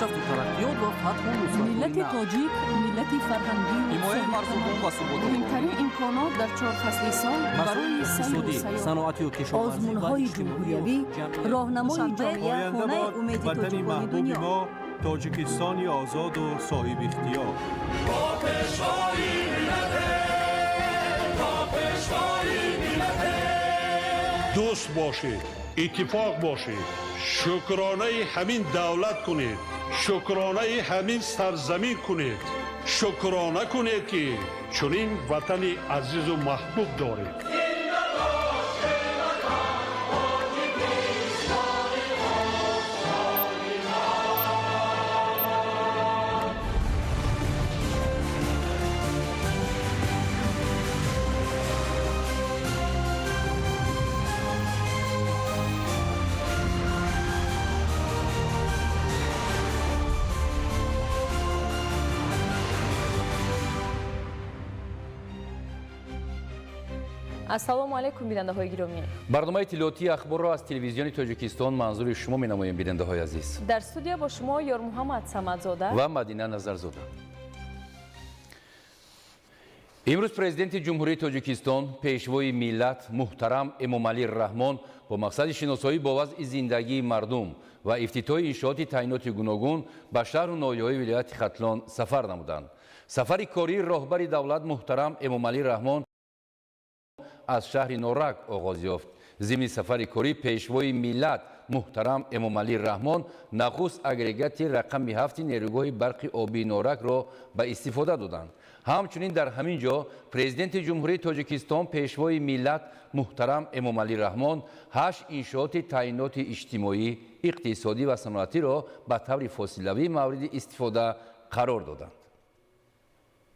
پیشرفت و ترقیات و فتح و نصرت ملت تاجیک ملت فرهنگی حمایه مرزبان و ثبات مهمترین امکانات در 4 فصل سال برای سیر و سیاحت، صنعتی و کشاورزی آزمون‌های جمهوریوی، راهنمای جامعه خانه امید تاجیکان دنیا. ما تاجیکستانی آزاد و صاحب اختیار. دوست باشید، اتفاق باشید، شکرانه همین دولت کنید، شکرانه همین سرزمین کنید، شکرانه کنید که چنین وطن عزیز و محبوب دارید. السلام علیکم بیننده های گرامی. برنامه اطلاعاتی اخبار را از تلویزیون تاجیکستان منظور شما می‌نماییم بیننده های عزیز. در استودیو با شما یار محمد صمدزاده و مدینه نظرزاده. امروز پرزیدنت جمهوری تاجیکستان پیشوای ملت محترم امامعلی رحمان با مقصد شناسایی با وضع زندگی مردم و افتتاح انشاءات تعیینات گوناگون به شهر و ناحیه‌های ولایت ختلان سفر نمودند. سفر کاری راهبر دولت محترم امامعلی رحمان از شهر نورک آغاز یافت. ضمن سفر کاری پیشوای ملت محترم امامعلی رحمان نخست اگریگات رقم 7 نیروگاه برق آبی نورک را به استفاده دادند. همچنین در همین جا پرزیدنت جمهوری تاجیکستان پیشوای ملت محترم امامعلی رحمان 8 انشاءات تعیینات اجتماعی، اقتصادی و صنعتی را به طور فاصله‌ای مورد استفاده قرار دادند.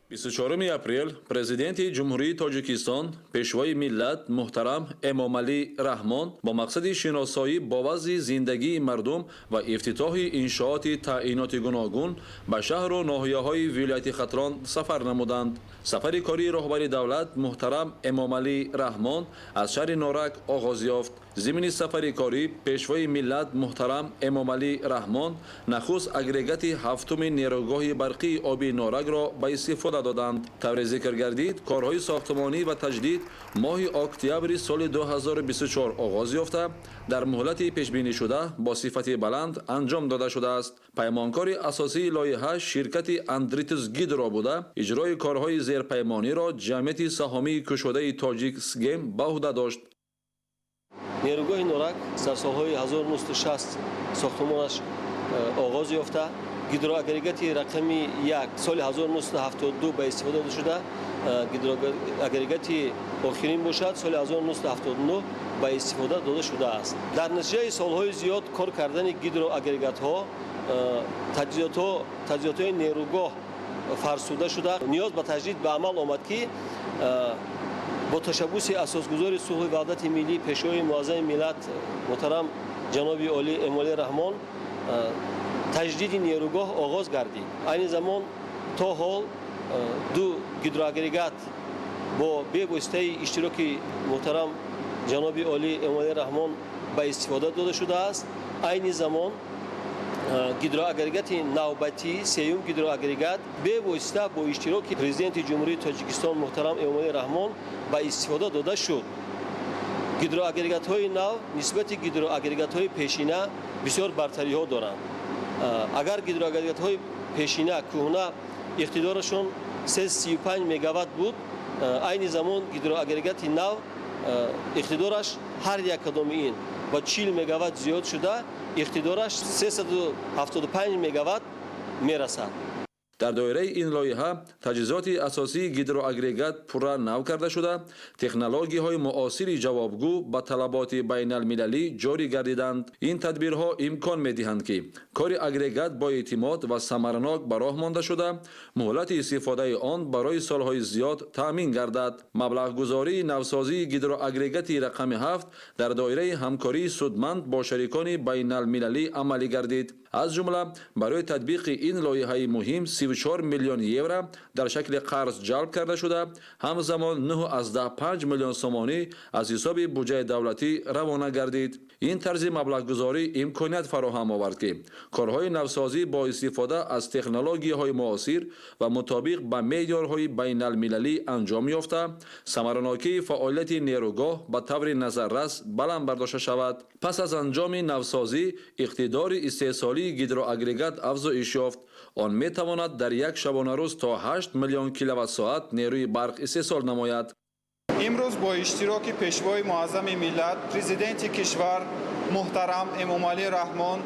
24 اپریل پرزیدنت جمهوری تاجیکستان پیشوای ملت محترم امامعلی رحمان با مقصد شناسایی با وضع زندگی مردم و افتتاح انشاءات تعیینات گوناگون به شهر و ناحیه‌های ولایت ختلان سفر نمودند. سفر کاری راهبر دولت محترم امامعلی رحمان از شهر نورک آغاز یافت. ضمن سفر کاری پیشوای ملت محترم امامعلی رحمان نخست اگریگات 7 نیروگاه برقی آبی نورک را به استفاده دادند. طور ذکر گردید کارهای ساختمانی و تجدید ماه اکتبر سال 2024 آغاز یافته در مهلت پیش بینی شده با صفت بلند انجام داده شده است. پیمانکار اساسی لایحه شرکت اندریتس گیدرو بوده اجرای کارهای زیرپیمانی را جمعیت سهامی کشوده تاجیک سگیم به عهده داشت. نیروگاه نورک در سالهای 1960 ساختمانش آغاز یافته. گیدرو اگریگات رقم 1 سال 1972 به استفاده داده شده. گیدرو اگریگات آخرین باشد سال 1979 به استفاده داده شده است. در نتیجه سالهای زیاد کار کردن گیدرو اگریگات ها تجهیزات های نیروگاه فرسوده شده. نیاز به تجدید به عمل آمد که با تشبوس اساسگذار صلح و وحدت ملی پیشوای معظم ملت محترم جناب عالی امامعلی رحمان تجدید نیروگاه آغاز گردید. این زمان تا حال 2 گیدرو اگریگات با بواسطه اشتراک محترم جناب عالی امامعلی رحمان به استفاده داده شده است. این زمان گیدرو اگریگات نوبتی سیوم گیدرو اگریگات به واسطه با اشتراک پرزیدنت جمهوری تاجیکستان محترم امامعلی رحمان به استفاده داده شد. گیدرو اگریگات های نو نسبت گیدرو اگریگات های پیشینه بسیار برتری ها دارند. اگر گیدرو اگریگات های پیشینه کهنه اقتدارشون 335 مگاوات بود، این زمان گیدرو اگریگات نو اقتدارش هر یک کدام این با 40 مگاوات زیاد شده، اقتدارش 375 مگاوات میرسد. در دایره این لایحه تجهیزات اساسی گیدرو اگریگات پورا نو کرده شده، تکنولوژی های معاصر جوابگو به طلبات بین المللی جاری گردیدند. این تدبیرها امکان می دهند که کار اگریگات با اعتماد و ثمرناک به راه مانده شده، مهلت استفاده آن برای سالهای زیاد تامین گردد. مبلغ گذاری نوسازی گیدرو اگریگات رقم 7 در دایره همکاری سودمند با شریکان بین المللی عملی گردید. از جمله برای تطبیق این لایحه مهم 34 میلیون یورو در شکل قرض جلب کرده شده، همزمان 9.5 میلیون سومانی از حساب بودجه دولتی روانه گردید. این طرز مبلغ‌گذاری امکانیت فراهم آورد که کارهای نوسازی با استفاده از تکنولوژی‌های معاصر و مطابق با معیارهای بین المللی انجام یافته، ثمره‌ناکی فعالیت نیروگاه به طور نظررس بلند برداشته شود. پس از انجام نوسازی، اقتدار استحصالی گیدرواگرگات افزایش یافت. آن می‌تواند در یک شبانه روز تا 8 میلیون کیلووات ساعت نیروی برق استحصال نماید. امروز با اشتراک پیشوای معظم ملت پرزیدنت کشور محترم امامعلی رحمان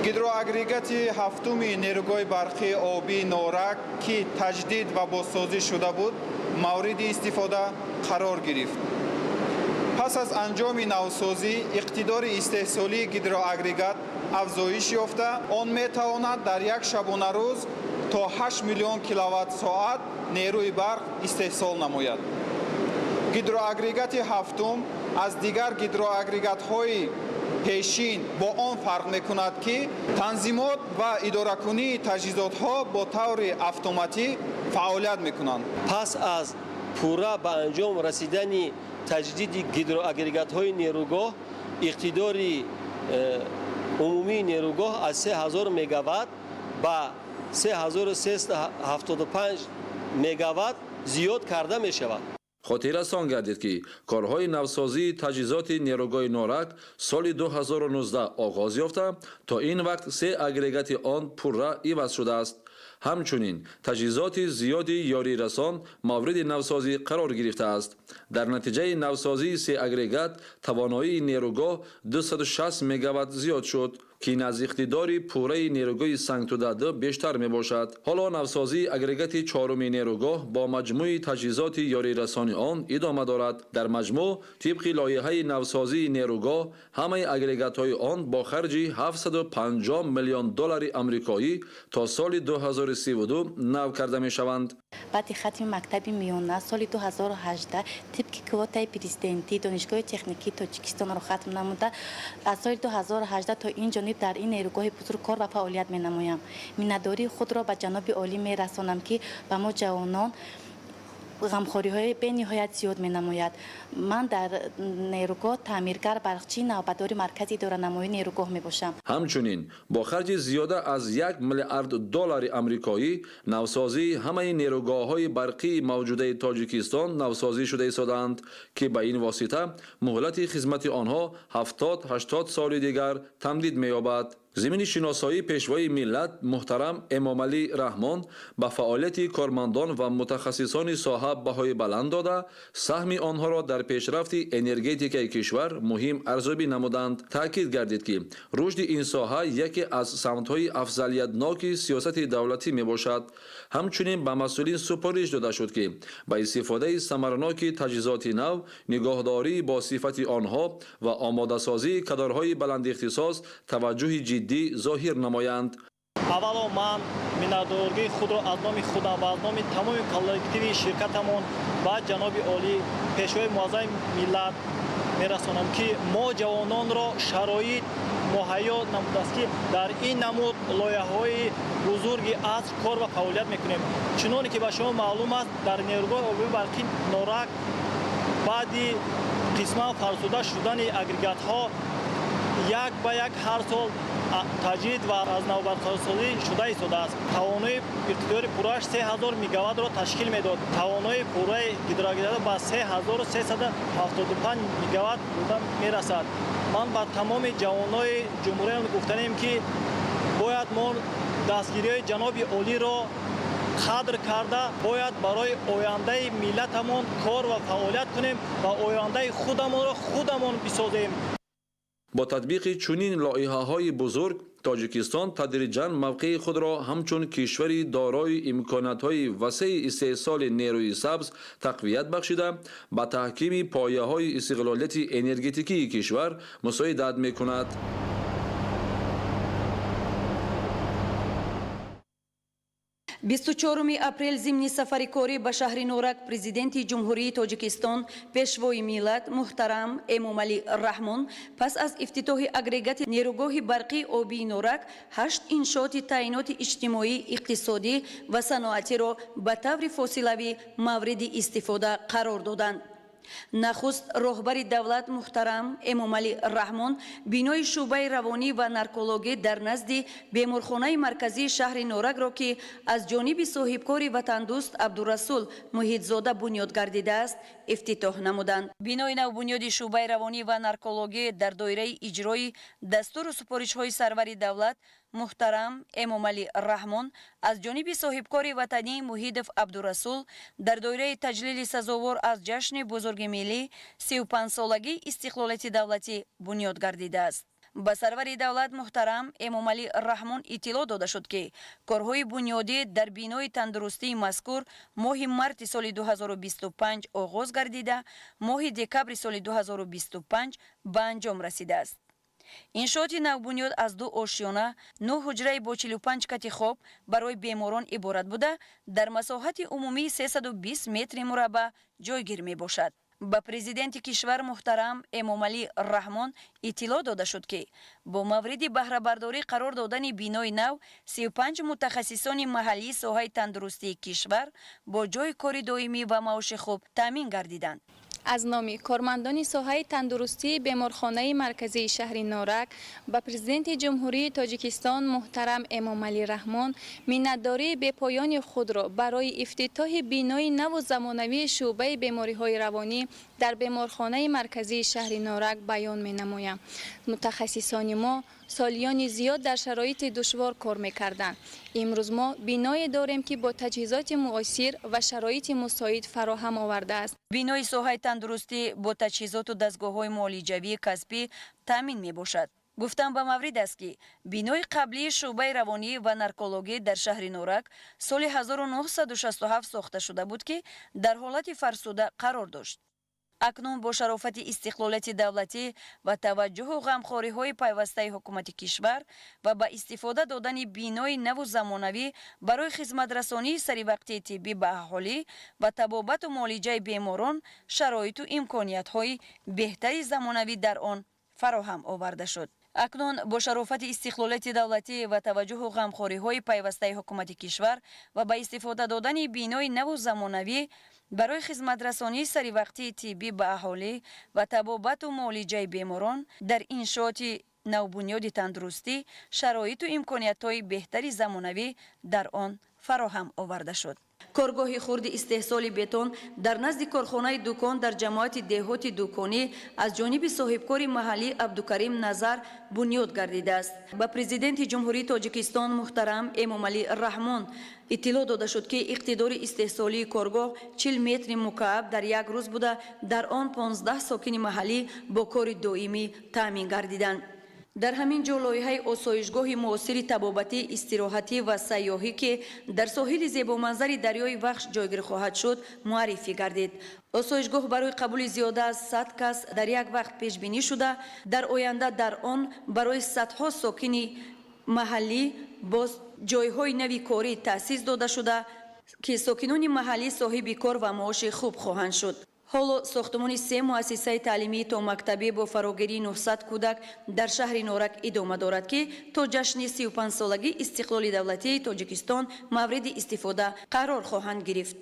گیدرواگرگات هفتم نیروگاه برقی آبی نورک که تجدید و بازسازی شده بود مورد استفاده قرار گرفت. پس از انجام نوسازی اقتدار استحصالی گیدرواگرگات افزایش یافته، آن میتواند در یک شبانه روز تا 8 میلیون کیلووات ساعت نیروی برق استحصال نماید. گیدرواگرگات هفتم از دیگر گیدرواگرگات‌های پیشین با آن فرق می‌کند که تنظیمات و اداره‌کنی تجهیزات‌ها با طور اتوماتیک فعالیت می‌کنند. پس از پورا به انجام رسیدن تجدید گیدرواگرگات‌های نیروگاه، اقتدار عمومی نیروگاه از 3000 مگاوات به 3375 مگاوات زیاد کرده می شود. خاطر از آن گردید که کارهای نوسازی تجهیزات نیروگاه نورک سال 2019 آغاز یافته، تا این وقت 3 اگرگات آن پررا عوض شده است. همچنین تجهیزات زیادی یاری رسان مورد نوسازی قرار گرفته است. در نتیجه نوسازی 3 اگرگات توانایی نیروگاه 260 مگاوات زیاد شد که از اقتدار پوره نیروگاه سنگتوداده بیشتر می باشد. حالا نوسازی اگرگات 4 نیروگاه با مجموع تجهیزات یاری رسانی آن ادامه دارد. در مجموع طبق لایحه نوسازی نیروگاه همه اگرگات های آن با خرج 750 میلیون دلار آمریکایی تا سال 2032 نو کرده می شوند. بعد ختم مکتب میانه سال 2018 طبق کوتای پرزیدنتی دانشگاه تکنیکی تاجیکستان را ختم نموده، از سال 2018 تا این جانب در این نیروگاه بزرگ کار و فعالیت می نمایم. مینداری خود را به جناب عالی می رسانم که به ما جوانان غمخواری های به نهایت زیاد می نماید. من در نیروگاه تعمیرگر برقچی نوبتدار مرکز اداره نمایی نیروگاه می باشم. همچنین با خرج زیاده از 1 میلیارد دلار آمریکایی نوسازی همه نیروگاه های برقی موجوده تاجیکستان نوسازی شده ایستادند که به این واسطه مهلت خدمت آنها 70-80 سال دیگر تمدید می یابد. ضمن شناسایی پیشوای ملت محترم امامعلی رحمان به فعالیت کارمندان و متخصصان ساحه بهای بلند داده، سهم آنها را در پیشرفت انرژتیک کشور مهم ارزیابی نمودند. تاکید گردید که رشد این ساحه یکی از سمت‌های افضلیت‌ناک سیاست دولتی می باشد. همچنین به مسئولین سپارش داده شد که به استفاده ثمره‌ناک تجهیزات نو، نگاهداری با صفت آنها و آماده سازی کادرهای بلند اختصاص توجه جدی ظاهر نمایند. اولو من منادورگی خود را از نام خودم و از نام تمام کالکتیوی شرکتمون و جناب عالی پیشوای معظم ملت میرسانم که ما جوانان را شرایط مهیا نموده است که در این نمود لایحه‌های بزرگی از کار و فعالیت میکنیم. چنانکه که به شما معلوم است در نیروگاه آبی برقی نورک بعدی قسمت فرسوده شدن اگرگات ها یک به یک هر سال تجدید و از نوبت‌سازی شده ایستاده است. توانایی اقتدار پوره‌اش 3000 مگاوات را تشکیل میداد. توانایی پوره گیدرواگرگات به 3375 مگاوات بودن میرسد. من با تمام جوانای جمهوری گفتنیم که باید ما دستگیری جناب عالی را قدر کرده، باید برای آینده ملتمون کار و فعالیت کنیم و آینده خودمون را خودمون بسازیم. با تطبیق چنین لایحه‌های بزرگ، تاجیکستان تدریجاً موقع خود را همچون کشوری دارای امکانات‌های وسیع استحصال نیروی سبز تقویت بخشیده، با تحکیم پایه‌های استقلالیت انرژتیکی کشور مساعدت می‌کند. 24 апрел зимни сафари корӣ ба шаҳри Норак президенти ҷумҳурии Тоҷикистон пешвои миллат муҳтарам Эмомалӣ Раҳмон пас аз ифтитоҳи агрегати нерӯгоҳи барқии обии Норак 8 иншооти таъиноти иҷтимоӣ, иқтисодӣ ва саноатиро ба таври фосилавӣ мавриди истифода қарор доданд. Нахуст роҳбари давлат муҳтарам Эмомалӣ Раҳмон бинои шӯъбаи равонӣ ва наркологӣ дар назди беморхонаи марказии шаҳри Норакро ки аз ҷониби соҳибкори ватандӯст Абдурасул Муҳитзода бунёд гардидааст, ифтитоҳ намуданд. Бинои навбунёди шӯъбаи равонӣ ва наркологӣ дар доираи иҷрои дастуру супоришҳои сарвари давлат муҳтарам Эмомалӣ Раҳмон аз ҷониби соҳибкори ватанӣ Муҳидов Абдурасул дар доираи таҷлили сазовор аз ҷашни бузурги миллӣ 35-солагии истиқлолияти давлатӣ бунёд гардидааст. ба сарвари давлат муҳтарам Эмомалӣ Раҳмон иттилоъ дода шуд ки корҳои бунёдӣ дар бинои тандурустии мазкур моҳи марти соли 2025 оғоз гардида, моҳи декабри соли 2025 ба анҷом расидааст. иншооти навбунёд аз 2 ошёна, 9 ҳуҷраи бо 45 кати хоб барои беморон иборат буда, дар масоҳати умумии 320 метри мураббаъ ҷойгир мебошад. ба президенти кишвар муҳтарам Эмомалӣ Раҳмон иттилоъ дода шуд ки бо мавриди баҳрабардорӣ қарор додани бинои нав 35 мутахассисони маҳаллии соҳаи тандурустии кишвар бо ҷои кори доимӣ ва маоши хуб таъмин гардиданд. аз номи кормандони соҳаи тандурустии беморхонаи марказии шаҳри Норак ба президенти ҷумҳурии Тоҷикистон муҳтарам Эмомалӣ Раҳмон миннатдории бепоёни худро барои ифтитоҳи бинои наву замонавии шӯъбаи бемориҳои равонӣ дар беморхонаи марказии шаҳри Норак баён менамоям. мутахассисони мо солиёни зиёд дар шароити душвор кор мекарданд. имрӯз мо биное дорем ки бо таҷҳизоти муосир ва шароити мусоид фароҳам овардааст. бинои соҳаи тандурустӣ бо таҷҳизоту дастгоҳҳои муолиҷавии касбӣ таъмин мебошад. гуфтам ба маврид аст ки бинои қаблии шӯъбаи равонӣ ва наркологӣ дар шаҳри Норак соли 1967 сохта шуда буд ки дар ҳолати фарсуда қарор дошт. акнун бо шарофати истиқлолияти давлатӣ ва таваҷҷуҳу ғамхориҳои пайвастаи ҳукумати кишвар ва ба истифода додани бинои наву замонавӣ барои хизматрасонии саривақтии тиббӣ ба аҳолӣ ва табобату муолиҷаи беморон шароиту имкониятҳои беҳтари замонавӣ дар он фароҳам оварда шуд. акнун бо шарофати истиқлолияти давлатӣ ва таваҷҷуҳу ғамхориҳои пайвастаи ҳукумати кишвар ва ба истифода додани бинои наву замонавӣ барои хизматрасонии саривақтии тиббӣ ба аҳолӣ ва табобату муолиҷаи беморон дар иншооти навбунёди тандурустӣ шароиту имкониятҳои беҳтари замонавӣ дар он фароҳам оварда шуд. коргоҳи хурди истеҳсоли бетон дар назди корхонаи дукон дар ҷамоати деҳоти дуконӣ аз ҷониби соҳибкори маҳаллӣ Абдукарим Назар бунёд гардидааст. ба президенти ҷумҳурии Тоҷикистон муҳтарам Эмомалӣ Раҳмон иттилоъ дода шуд ки иқтидори истеҳсолии коргоҳ 40 метри мукааб дар як рӯз буда, дар он 15 сокини маҳаллӣ бо кори доимӣ таъмин гардиданд. дар ҳамин ҷо лоиҳаи осоишгоҳи муосири табобатӣ, истироҳатӣ ва сайёҳӣ ки дар соҳили зебоманзари дарёи Вахш ҷойгир хоҳад шуд, муаррифӣ гардид. осоишгоҳ барои қабули зиёда аз 100 кас дар як вақт пешбинӣ шуда, дар оянда дар он барои садҳо сокини маҳаллӣ бо ҷойҳои нави корӣ таъсис дода шуда ки сокинони маҳаллӣ соҳиби кор ва маоши хуб хоҳанд шуд. ҳоло сохтмони 3 муассисаи таълимии томактабӣ бо фарогирии 900 кӯдак дар шаҳри Норак идома дорад ки то ҷашни 35-солагии истиқлоли давлатии Тоҷикистон мавриди истифода қарор хоҳанд гирифт.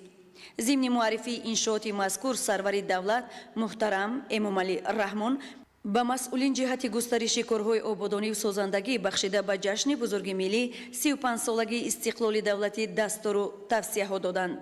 зимни муаррифии иншооти мазкур сарвари давлат муҳтарам Эмомалӣ Раҳмон ба масъулин ҷиҳати густариши корҳои ободониву созандагӣ бахшида ба ҷашни бузурги миллӣ 35-солагии истиқлоли давлатӣ дастуру тавсияҳо доданд.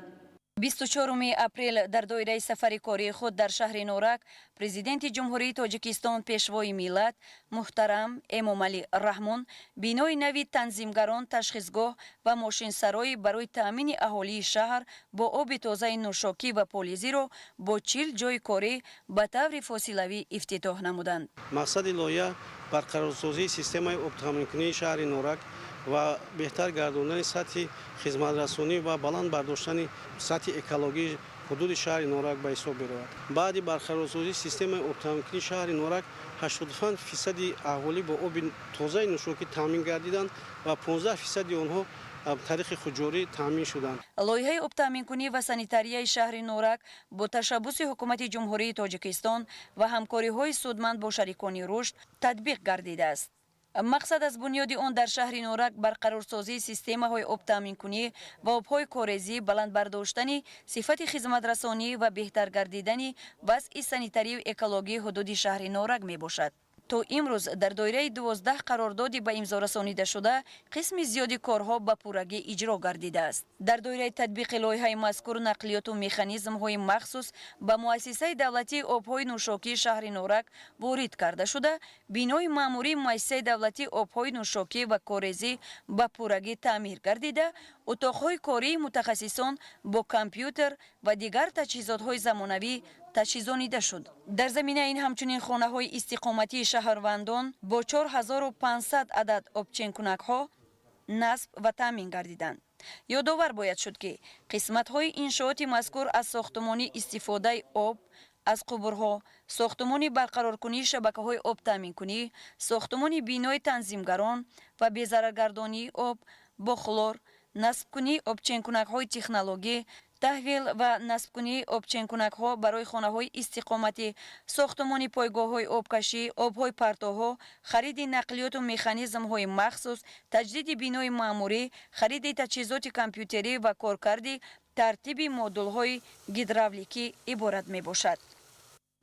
24 апрел дар доираи сафари кории худ дар шаҳри Норак президенти ҷумҳурии Тоҷикистон пешвои миллат муҳтарам Эмомалӣ Раҳмон бинои нави танзимгарон, ташхисгоҳ ва мошинсарoi барои таъмини аҳолии шаҳр бо оби тозаи нӯшокӣ ва полизиро бо 40 ҷойи корӣ ба таври фосилавӣ ифтитоҳ намуданд. мақсади лоиҳа барқарорсозии системаи обтаъминкунии шаҳри Норак ва беҳтар гардондани сатҳи хизматрасонӣ ва баланд бардоштани сатҳи экологии ҳудуди шаҳри Норак ба ҳисоб меравад. баъди барқарорсозии системаи обтаъминкунии шаҳри Норак 85% аҳолӣ бо оби тозаи нӯшокӣ таъмин гардиданд ва 15% онҳо тариқи хуҷорӣ таъмин шуданд. лоиҳаи обтаъминкунӣ ва санитарияи шаҳри норак бо ташаббуси ҳукумати ҷумҳурии тоҷикистон ва ҳамкориҳои судманд бо шарикони рушд татбиқ гардидааст. мақсад аз бунёди он дар шаҳри норак барқарорсозии системаҳои обтаъминкунӣ ва обҳои корезӣ, баландбардоштани сифати хизматрасонӣ ва беҳтар гардидани вазъи санитарию экологии ҳудуди шаҳри норак мебошад. то имрӯз дар доираи 12 қарордоди ба имзо расонидашуда қисми зиёди корҳо ба пуррагӣ иҷро гардидааст. дар доираи татбиқи лоиҳаи мазкур нақлиёту механизмҳои махсус ба муассисаи давлатии обҳои нӯшокии шаҳри норак ворид карда шуда, бинои маъмурии муассисаи давлатии обҳои нӯшокӣ ва корезӣ ба пуррагӣ таъмир гардида, утоқҳои кории мутахассисон бо компютер ва дигар таҷҳизотҳои замонавӣ таҷҳизонида шуд. дар заминаи ин ҳамчунин хонаҳои истиқоматии шаҳрвандон бо 4500 адад обченкунакҳо насб ва таъмин гардиданд. ёдовар бояд шуд ки қисматҳои иншооти мазкур аз сохтмони истифодаи об аз қубурҳо, сохтмони барқароркунии шабакаҳои обтаъминкунӣ, сохтмони бинои танзимгарон ва безараргардонии об бо хлор, насбкунии обченкунакҳои технологӣ, таҳвил ва насбкунии обченкунакҳо барои хонаҳои истиқоматӣ, сохтмони пойгоҳҳои обкашӣ, обҳои партоҳо, хариди нақлиёту механизмҳои махсус, таҷдиди бинои маъмурӣ, хариди таҷҳизоти компютерӣ ва коркарди тартиби модулҳои гидравликӣ иборат мебошад.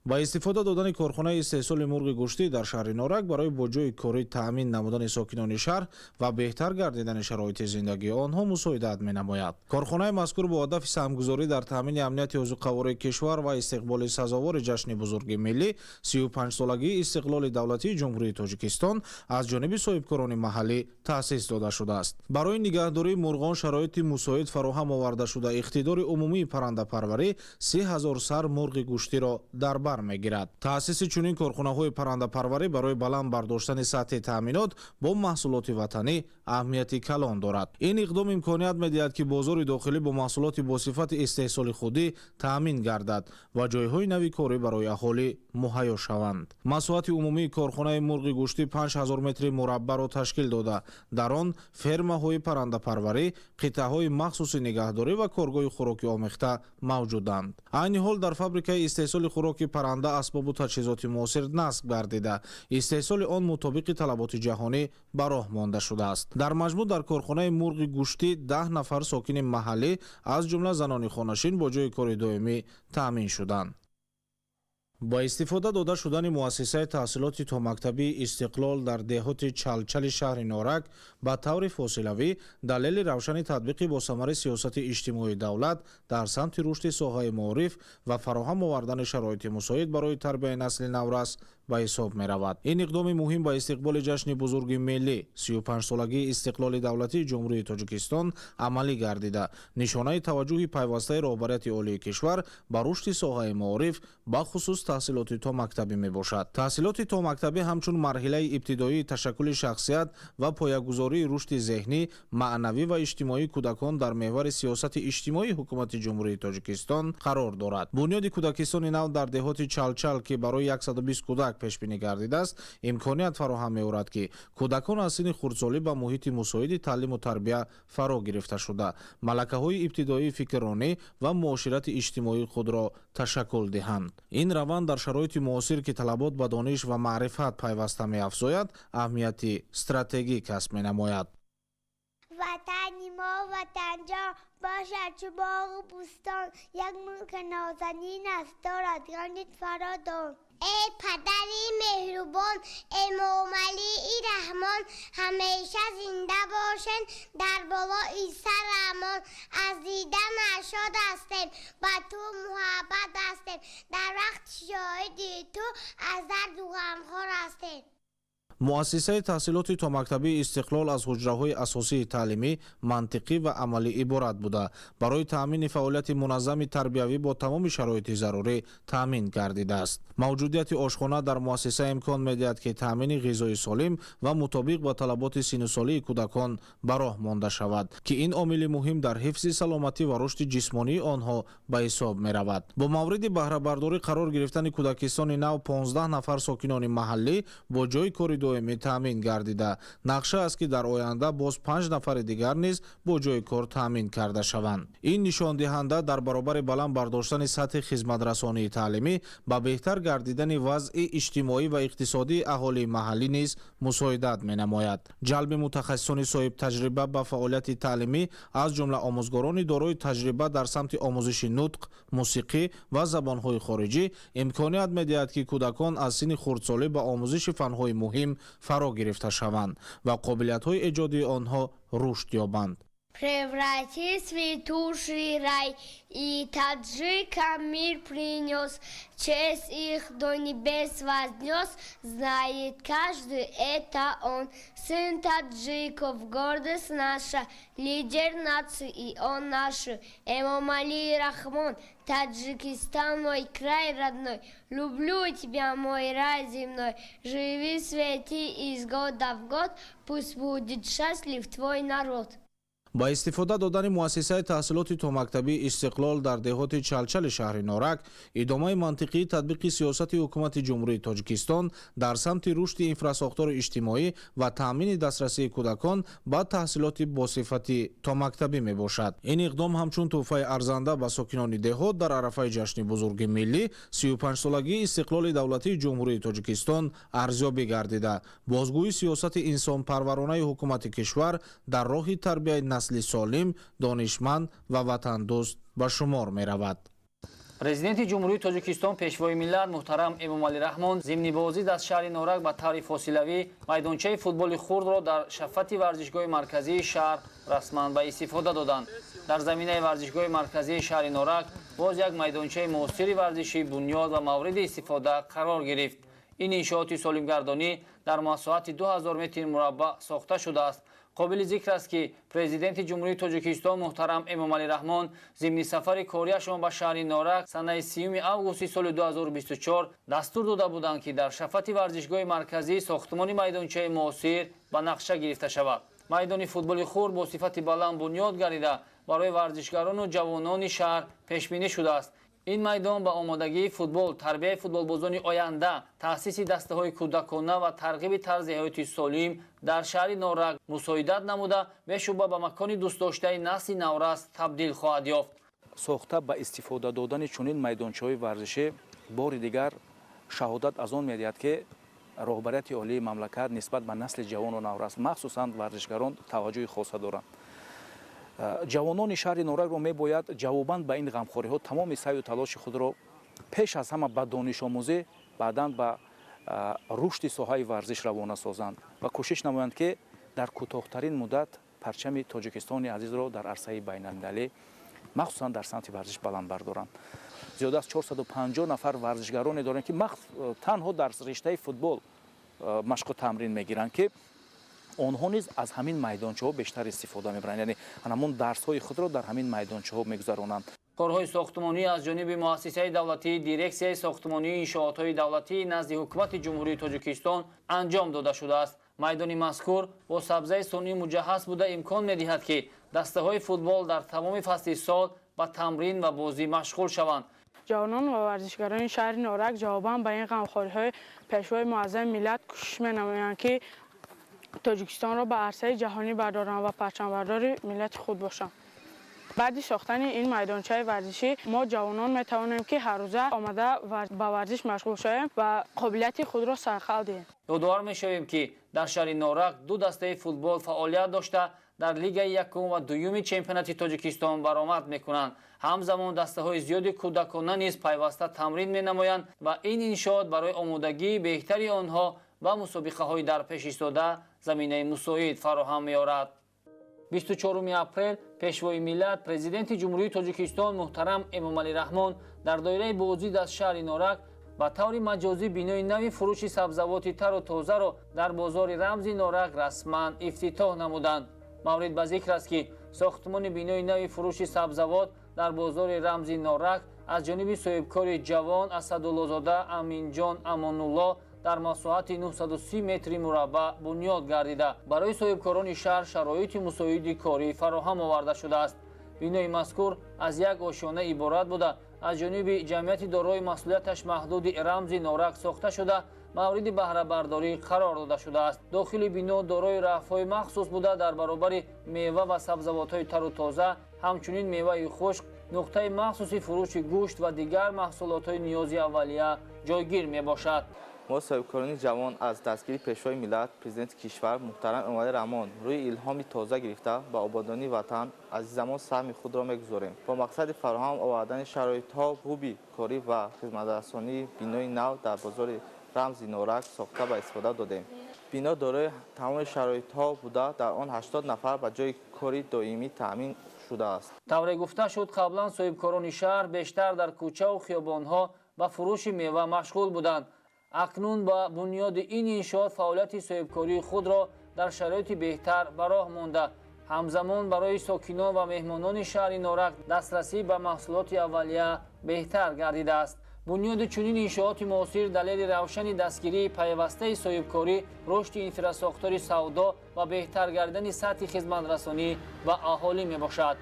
با استفاده دادن کارخانه استحصال مرغ گوشتی در شهر نارک برای با جای کاری تأمین نمودن ساکنان شهر و بهتر گردیدن شرایط زندگی آنها مساعدت می‌نماید. کارخانه مذکور با هدف سهمگذاری در تأمین امنیت عضوقواره کشور و استقبال سزاوار جشن بزرگ ملی 35 سالگی استقلال دولتی جمهوری تاجیکستان از جانب صاحبکاران محلی تأسیس داده شده است. برای نگهداری مرغان شرایط مساعد فراهم آورده شده اقتدار عمومی پرنده پروری 3000 سر مرغ گوشتی را در بر میگیرد. تأسیس چنین کارخانه‌های پرنده پروری برای بلند برداشتن سطح تأمینات با محصولات وطنی اهمیت کلان دارد. این اقدام امکانیت می‌دهد که بازار داخلی با محصولات با صفت استحصال خودی تأمین گردد و جای‌های نوی کاری برای اهالی مهیا شوند. مساحت عمومی کارخانه مرغ گوشتی 5000 متر مربع را تشکیل داده. در آن فرم‌های پرنده پروری، قطعه‌های مخصوص نگهداری و کارگاه خوراک آمیخته موجودند. عین حال در فابریکه استحصال خوراک پرنده اسباب و تجهیزات معاصر نصب گردیده استحصال آن مطابق طلبات جهانی به راه مانده شده است. در مجموع در کارخانه مرغ گوشتی 10 نفر ساکن محلی از جمله زنان خانه‌نشین با جای کار دائمی تأمین شدند. با استفاده داده شدن مؤسسه تحصیلات تا مکتبی استقلال در دهات چلچل شهر نارک به طور فاصلوی دلیل روشن تطبیق با ثمر سیاست اجتماعی دولت در سمت رشد ساحه معارف و فراهم آوردن شرایط مساعد برای تربیت نسل نورس به حساب می رود. این اقدام مهم با استقبال جشن بزرگ ملی 35 سالگی استقلال دولتی جمهوری تاجیکستان عملی گردیده نشانه توجه پیوسته رهبریت عالی کشور به رشد ساحه معارف به خصوص تحصیلات تا مکتبی می باشد. تحصیلات تا مکتبی همچون مرحله ابتدایی تشکل شخصیت و پایه‌گذاری رشد ذهنی، معنوی و اجتماعی کودکان در محور سیاست اجتماعی حکومت جمهوری تاجیکستان قرار دارد. بنیاد کودکستان نو در دهات چلچل که برای 120 کودک پیش بینی گردیده است، امکانیت فراهم می‌آورد که کودکان از سن خردسالی به محیط مساعد تعلیم و تربیت فرا گرفته شده، ملکه‌های ابتدایی فکرانی و معاشرت اجتماعی خود را تشکل دهند. این روند در شرایط معاصر که طلبات به دانش و معرفت پیوسته می‌افزاید، اهمیت استراتژیک کسب می‌نماید. وطنی ما وطن جان باشد چو باغ و بوستان، یک ملک نازنین است دارد گردید فرادان. ای پدری مهربان، ای موملی رحمان، همیشه زنده باشن در بالای سر امان. از دیدن شاد هستیم، با تو محبت هستیم، در وقت شاهدی تو از درد و غمخوار هستیم. مؤسسه تحصیلات تا مکتبی استقلال از حجره‌های اساسی تعلیمی، منطقی و عملی عبارت بوده. برای تأمین فعالیت منظم تربیوی با تمام شرایط ضروری تأمین گردیده است. موجودیت آشخانه در مؤسسه امکان می‌دهد که تأمین غذای سالم و مطابق با طلبات سن‌وسالی کودکان به راه مانده شود که این عامل مهم در حفظ سلامتی و رشد جسمانی آنها به حساب می‌رود. با مورد بهره برداری قرار گرفتن کودکستان نو 15 نفر ساکنان محلی با جای کاری доимӣ таъмин гардида нақша аст ки дар оянда боз 5 нафари дигар низ бо ҷои кор таъмин карда шаванд. ин нишондиҳанда дар баробари баланд бардоштани сатҳи хизматрасонии таълимӣ ба беҳтар гардидани вазъи иҷтимоӣ ва иқтисодии аҳолии маҳаллӣ низ мусоидат менамояд. ҷалби мутахассисони соҳиб таҷриба ба фаъолияти таълимӣ аз ҷумла омӯзгорони дорои таҷриба дар самти омӯзиши нутқ, мусиқӣ ва забонҳои хориҷӣ имконият медиҳад ки кӯдакон аз синни хурдсолӣ ба омӯзиши фанҳои муҳим фаро гирифта шаванд ва қобилиятҳои эҷодии онҳо рушд ёбанд. Преврати цветущий рай, и таджикам мир принес, честь их до небес вознес, знает каждый, это он, сын таджиков, гордость наша, лидер нации, и он наш, Эмомали Рахмон, Таджикистан мой край родной, люблю тебя, мой рай земной, живи, свети из года в год, пусть будет счастлив твой народ. با استفاده دادن مؤسسه تحصیلات تومکتبی استقلال در دهات چلچل شهر نارک، ادامه منطقی تطبیق سیاست حکومت جمهوری تاجیکستان در سمت رشد اینفراساختار اجتماعی و تامین دسترسی کودکان به تحصیلات با صفت تومکتبی می باشد. این اقدام همچون تحفه ارزنده به ساکنان دهات در عرفه جشن بزرگ ملی 35 سالگی استقلال دولتی جمهوری تاجیکستان ارزیابی گردیده. بازگویی سیاست انسان پرورانه حکومت کشور در راه تربیت نسل سالم، دانشمند و وطن دوست به شمار می رود. президенти ҷумҳурии тоҷикистон пешвои миллат муҳтарам Эмомали Раҳмон зимни бозӣ дар шаҳри Норак ба таври фосилавӣ майдончаи футболи хурдро дар шафати варзишгоҳи марказии шаҳр расман ба истифода доданд. дар заминаи варзишгоҳи марказии шаҳри Норак боз як майдончаи муосири варзишӣ бунёд ва мавриди истифода қарор гирифт. ин иншооти солимгардонӣ дар масоҳати 2000 метри мураббаъ сохта шудааст. قابل ذکر است که پرزیدنت جمهوری تاجیکستان محترم امامعلی رحمان ضمن سفر کاریشان به شهر نارک سنه 30 آگوست سال 2024 دستور داده بودند که در شفت ورزشگاه مرکزی ساختمان میدانچه معاصر به نقشه گرفته شود. میدان فوتبال خرد با صفت بلند بنیاد گردیده برای ورزشکاران و جوانان شهر پیش بینی شده است. این میدان با آمادگی فوتبال، تربیت فوتبالبازان آینده، تأسیس دسته‌های کودکانه و ترغیب طرز حیات سالم در شهر نارک مساعدت نموده به شبه به مکان دوست داشته نسل نورست تبدیل خواهد یافت. ساخته با استفاده دادن چنین میدانچه‌های ورزشی بار دیگر شهادت از آن می‌دهد که رهبریت عالی مملکت نسبت به نسل جوان و نورست مخصوصاً ورزشکاران توجه خاص دارند. جوانان شهر نارک را می‌باید جواباً به این غمخوری‌ها تمام سعی و تلاش خود را پیش از همه به دانش آموزی بعداً به رشد ساحه ورزش روانه سازند و کوشش نمایند که در کوتاه‌ترین مدت پرچم تاجیکستان عزیز را در عرصه بین‌المللی مخصوصاً در سمت ورزش بلند بردارند. زیاده از 450 نفر ورزشکاران دارند که تنها در رشته فوتبال مشق و تمرین می‌گیرند که آنها نیز از همین میدانچه‌ها بیشتر استفاده می‌برند، یعنی همون درس‌های خود را در همین میدانچه‌ها می‌گذرانند. کارهای ساختمانی از جانب مؤسسه دولتی دیرکسیای ساختمانی انشاءات‌های دولتی نزد حکومت جمهوری تاجیکستان انجام داده شده است. میدان مذکور با سبزه صنعی مجهز بوده امکان می‌دهد که دسته‌های فوتبال در تمام فصل سال با تمرین و بازی مشغول شوند. جوانان و ورزشکاران شهر نارک جواباً به این غمخوری‌های پیشوای معظم ملت کوشش می‌نمایند که تاجیکستان را به عرصه جهانی بردارند و پرچمبردار ملت خود باشند. بعد ساختن این میدانچه ورزشی ما جوانان می‌توانیم که هر روزه آمده و به ورزش مشغول شویم و قابلیت خود را سرخل دهیم. یادآور می‌شویم که در شهر نارک دو دسته فوتبال فعالیت داشته در لیگ یکم و دوم چمپیونات تاجیکستان برآمد می‌کنند. همزمان دسته‌های زیادی کودکانه نیز پیوسته تمرین می‌نمایند و این انشاءات برای آمادگی بهتری آنها و مسابقه‌های در پیش ایستاده زمینه مساعد فراهم می‌آورد. 24 اپریل پیشوای ملت پرزیدنت جمهوری تاجیکستان محترم امامعلی رحمان در دایره بازدید از شهر نارک به طور مجازی بینای نوی فروش سبزوات تر و تازه را در بازار رمزی نارک رسما افتتاح نمودند. مورد به ذکر است که ساختمان بینای نوی فروش سبزوات در بازار رمزی نارک از جانب صاحبکار جوان اسدالله‌زاده امینجان امان‌الله در مساحت 930 متر مربع بنیاد گردیده برای صاحبکاران شهر شرایط مساعد کاری فراهم آورده شده است. بینای مذکور از یک آشیانه عبارت بوده از جانب جمعیت دارای مسئولیتش محدود رمزی نارک ساخته شده мавриди баҳрабардорӣ қарор дода шудааст. дохили бино дорои рафҳои махсус буда дар баробари мева ва сабзавотҳои тару тоза, ҳамчунин меваи хушк, нуқтаи махсуси фурӯши гӯшт ва дигар маҳсулотҳои ниёзи аввалия ҷойгир мебошад. мо соҳибкорони ҷавон аз дастгири пешвои миллат президенти кишвар муҳтарам эмомалӣ раҳмон рӯи илҳоми тоза гирифта ба ободонии ватан азизамон саҳми худро мегузорем бо мақсади фароҳам овардани шароитҳо хуби корӣ ва хизматрасонии бинои нав дар бозори рамзи норак сохта ба истифода додем. бино дорои тамоми шароитҳо буда дар он 80 нафар ба ҷои кори доимӣ таъмин шудааст. тавре гуфта шуд, қаблан соҳибкорони шаҳр бештар дар кӯчаву хиёбонҳо ба фурӯши мева машғул буданд. акнун ба бунёди ин иншоот фаъолияти соҳибкории худро дар шароити беҳтар ба роҳ монда, ҳамзамон барои сокинон ва меҳмонони шаҳри норак дастрасӣ ба маҳсулоти аввалия беҳтар гардидааст. бунёди чунин иншооти муосир далели равшани дастгирии пайвастаи соҳибкорӣ, рушди инфраструктури савдо ва беҳтар гардидани сатҳи хизматрасонӣ ба аҳолӣ мебошад.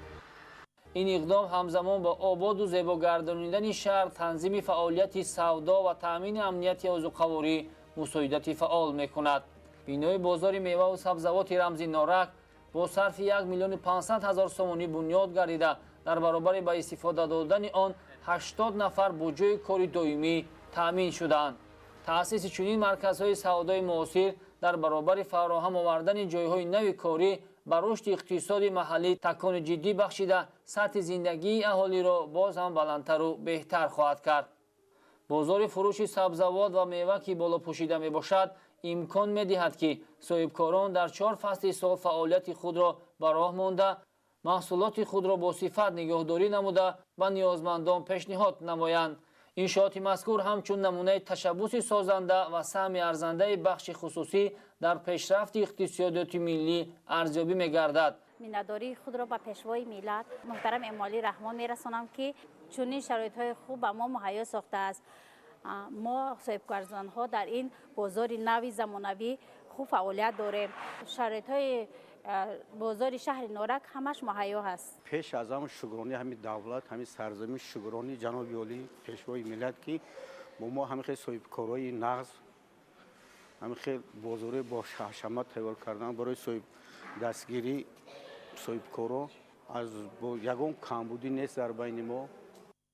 ин иқдом ҳамзамон ба ободу зебогардонидани шаҳр, танзими фаъолияти савдо ва таъмини амнияти озуқаворӣ мусоидати фаъол мекунад. бинои бозори меваву сабзавоти рамзи норак бо сарфи 1 млн 500 000 сомонӣ бунёд гардида, дар баробари ба истифода додани он 80 нафар бо ҷои кори доимӣ таъмин шудаанд. таъсиси чунин марказҳои савдои муосир дар баробари фароҳам овардани ҷойҳои нави корӣ ба рушди иқтисоди маҳаллӣ такони ҷиддӣ бахшида, сатҳи зиндагии аҳолиро боз ҳам баландтару беҳтар хоҳад кард. бозори фурӯши сабзавот ва мева ки боло пӯшида мебошад, имкон медиҳад ки соҳибкорон дар 4 фасли сол фаъолияти худро ба роҳ монда, маҳсулоти худро бо сифат нигоҳдорӣ намуда ба ниёзмандон пешниҳод намоянд. иншооти мазкур ҳамчун намунаи ташаббуси созанда ва саҳми арзандаи бахши хусусӣ дар пешрафти иқтисодиёти миллӣ арзёбӣ мегардад. миннатдории худро ба пешвои миллат муҳтарам эмомалӣ раҳмон мерасонам ки чунин шароитҳои хуб ба мо муҳайё сохтааст. мо соҳибкорзанҳо дар ин бозори нави замонавӣ хуб фаъолият дорем. шароитҳои бозори шаҳри норак ҳамаш муҳайё ҳаст. пеш аз ҳам шукрони ҳами давлат, ҳами сарзамин, шукрони ҷаноби олӣ пешвои миллат ки бо мо ҳами хел соҳибкорои нағз, ҳами хел бозори бо ҳашамат тайёр кардан барои дастгирӣ соҳибкоро аз бо ягон камбудӣ нест дар байни мо.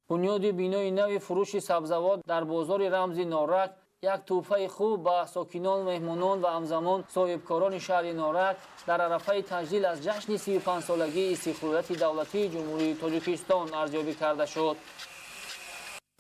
бунёди бинои нави фурӯши сабзавот дар бозори рамзи норак як тӯҳфаи хуб ба сокинон, меҳмонон ва ҳамзамон соҳибкорони шаҳри норак дар арафаи таҷдид аз ҷашни 35-солагии истиқлолияти давлатии ҷумҳурии Тоҷикистон арзёбӣ карда шуд.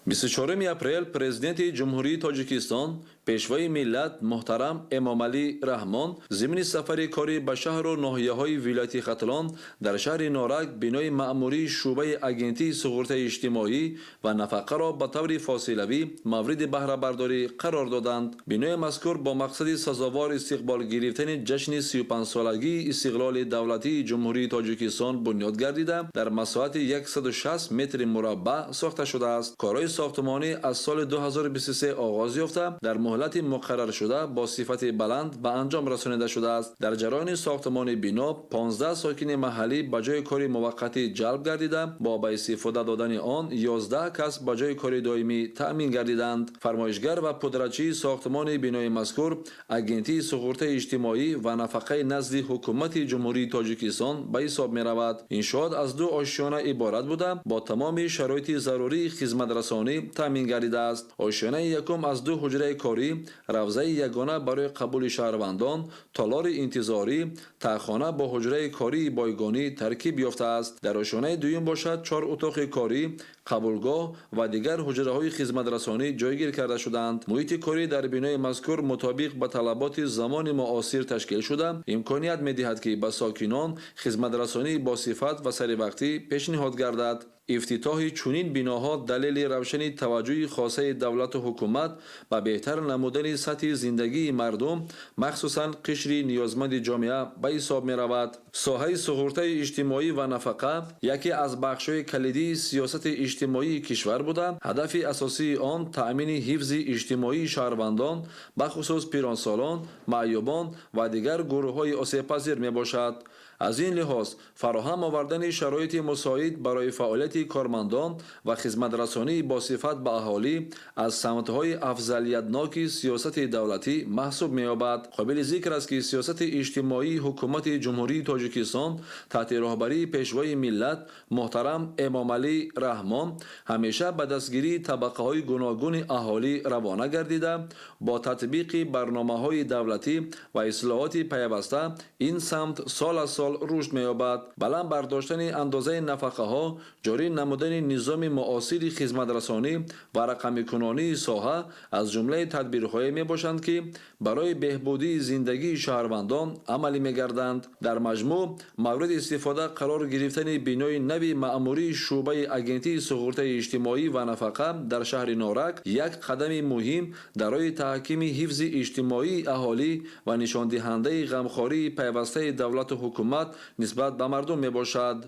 24 апрел президенти ҷумҳурии Тоҷикистон пешвои миллат муҳтарам Эмомалӣ Раҳмон зимни сафари корӣ ба шаҳру ноҳияҳои вилояти Хатлон дар шаҳри Норак бинои маъмурии шуъбаи агентии суғуртаи иҷтимоӣ ва нафақаро ба таври фосилавӣ мавриди баҳрабардорӣ қарор доданд. бинои мазкур бо мақсади сазовор истиқбол гирифтани ҷашни 35-солагии истиқлоли давлатии ҷумҳурии Тоҷикистон бунёд гардида дар масоҳати 160 метри мураббаъ сохта шудааст. корҳои сохтмонӣ аз соли 2023 оғоз ёфта дар муҳлати муқарраршуда бо сифати баланд ба анҷом расонида шудааст. дар ҷараёни сохтмони бино 15 сокини маҳаллӣ ба ҷои кори муваққатӣ ҷалб гардида, бо ба истифода додани он 11 кас ба ҷои кори доимӣ таъмин гардиданд. фармоишгар ва пудратчии сохтмони бинои мазкур агентии суғуртаи иҷтимоӣ ва нафақаи назди ҳукумати ҷумҳурии Тоҷикистон ба ҳисоб меравад. иншоот аз 2 ошёна иборат буда, бо тамоми шароити зарурии хизматрасонӣ таъмин гардидааст. ошёнаи якум аз 2 ҳуҷраи корӣ, равзаи ягона барои қабули шаҳрвандон, толори интизорӣ, таххона бо ҳуҷраи кории бойгонӣ таркиб ёфтааст. дар ошёнаи дуюм бошад 4 утоқи корӣ, қабулгоҳ ва дигар ҳуҷраҳои хизматрасонӣ ҷойгир карда шуданд. муҳити корӣ дар бинои мазкур мутобиқ ба талаботи замони муосир ташкил шуда, имконият медиҳад ки ба сокинон хизматрасонии босифат ва саривақтӣ пешниҳод гардад. ифтитоҳи чунин биноҳо далели равшани таваҷҷӯҳи хосаи давлату ҳукумат ба беҳтар намудани сатҳи зиндагии мардум, махсусан қишри ниёзманди ҷомеа ба ҳисоб меравад. соҳаи суғуртаи иҷтимоӣ ва нафақа яке аз бахшҳои калидии сиёсати иҷтимоии кишвар буда, ҳадафи асосии он таъмини ҳифзи иҷтимоии шаҳрвандон, бахусус пиронсолон, маъюбон ва дигар гурӯҳҳои осебпазир мебошад. از این لحاظ فراهم آوردن شرایط مساعد برای فعالیت کارمندان و خدمترسانی با صفت به اهالی از سمت‌های افضلیتناک سیاست دولتی محسوب می‌یابد. قابل ذکر است که سیاست اجتماعی حکومت جمهوری تاجیکستان تحت رهبری پیشوای ملت محترم امامعلی رحمان همیشه به دستگیری طبقه‌های گوناگون اهالی روانه گردیده. با تطبیق برنامه‌های دولتی و اصلاحات پیوسته این سمت سال از سال رشد می‌یابد. بلند برداشتن اندازه نفقه‌ها، جاری نمودن نظام معاصر خدمترسانی و رقمی کنانی ساحه از جمله تدبیرهایی میباشند که برای بهبودی زندگی شهروندان عملی میگردند. در مجموع مورد استفاده قرار گرفتن بینای نوی مأموری شعبه اگنتی سقوط اجتماعی و نفقه در شهر نارک یک قدم مهم برای تحکیم حفظ اجتماعی اهالی و نشان دهنده غمخواری پیوسته دولت و حکومت نسبت به مردم میباشد.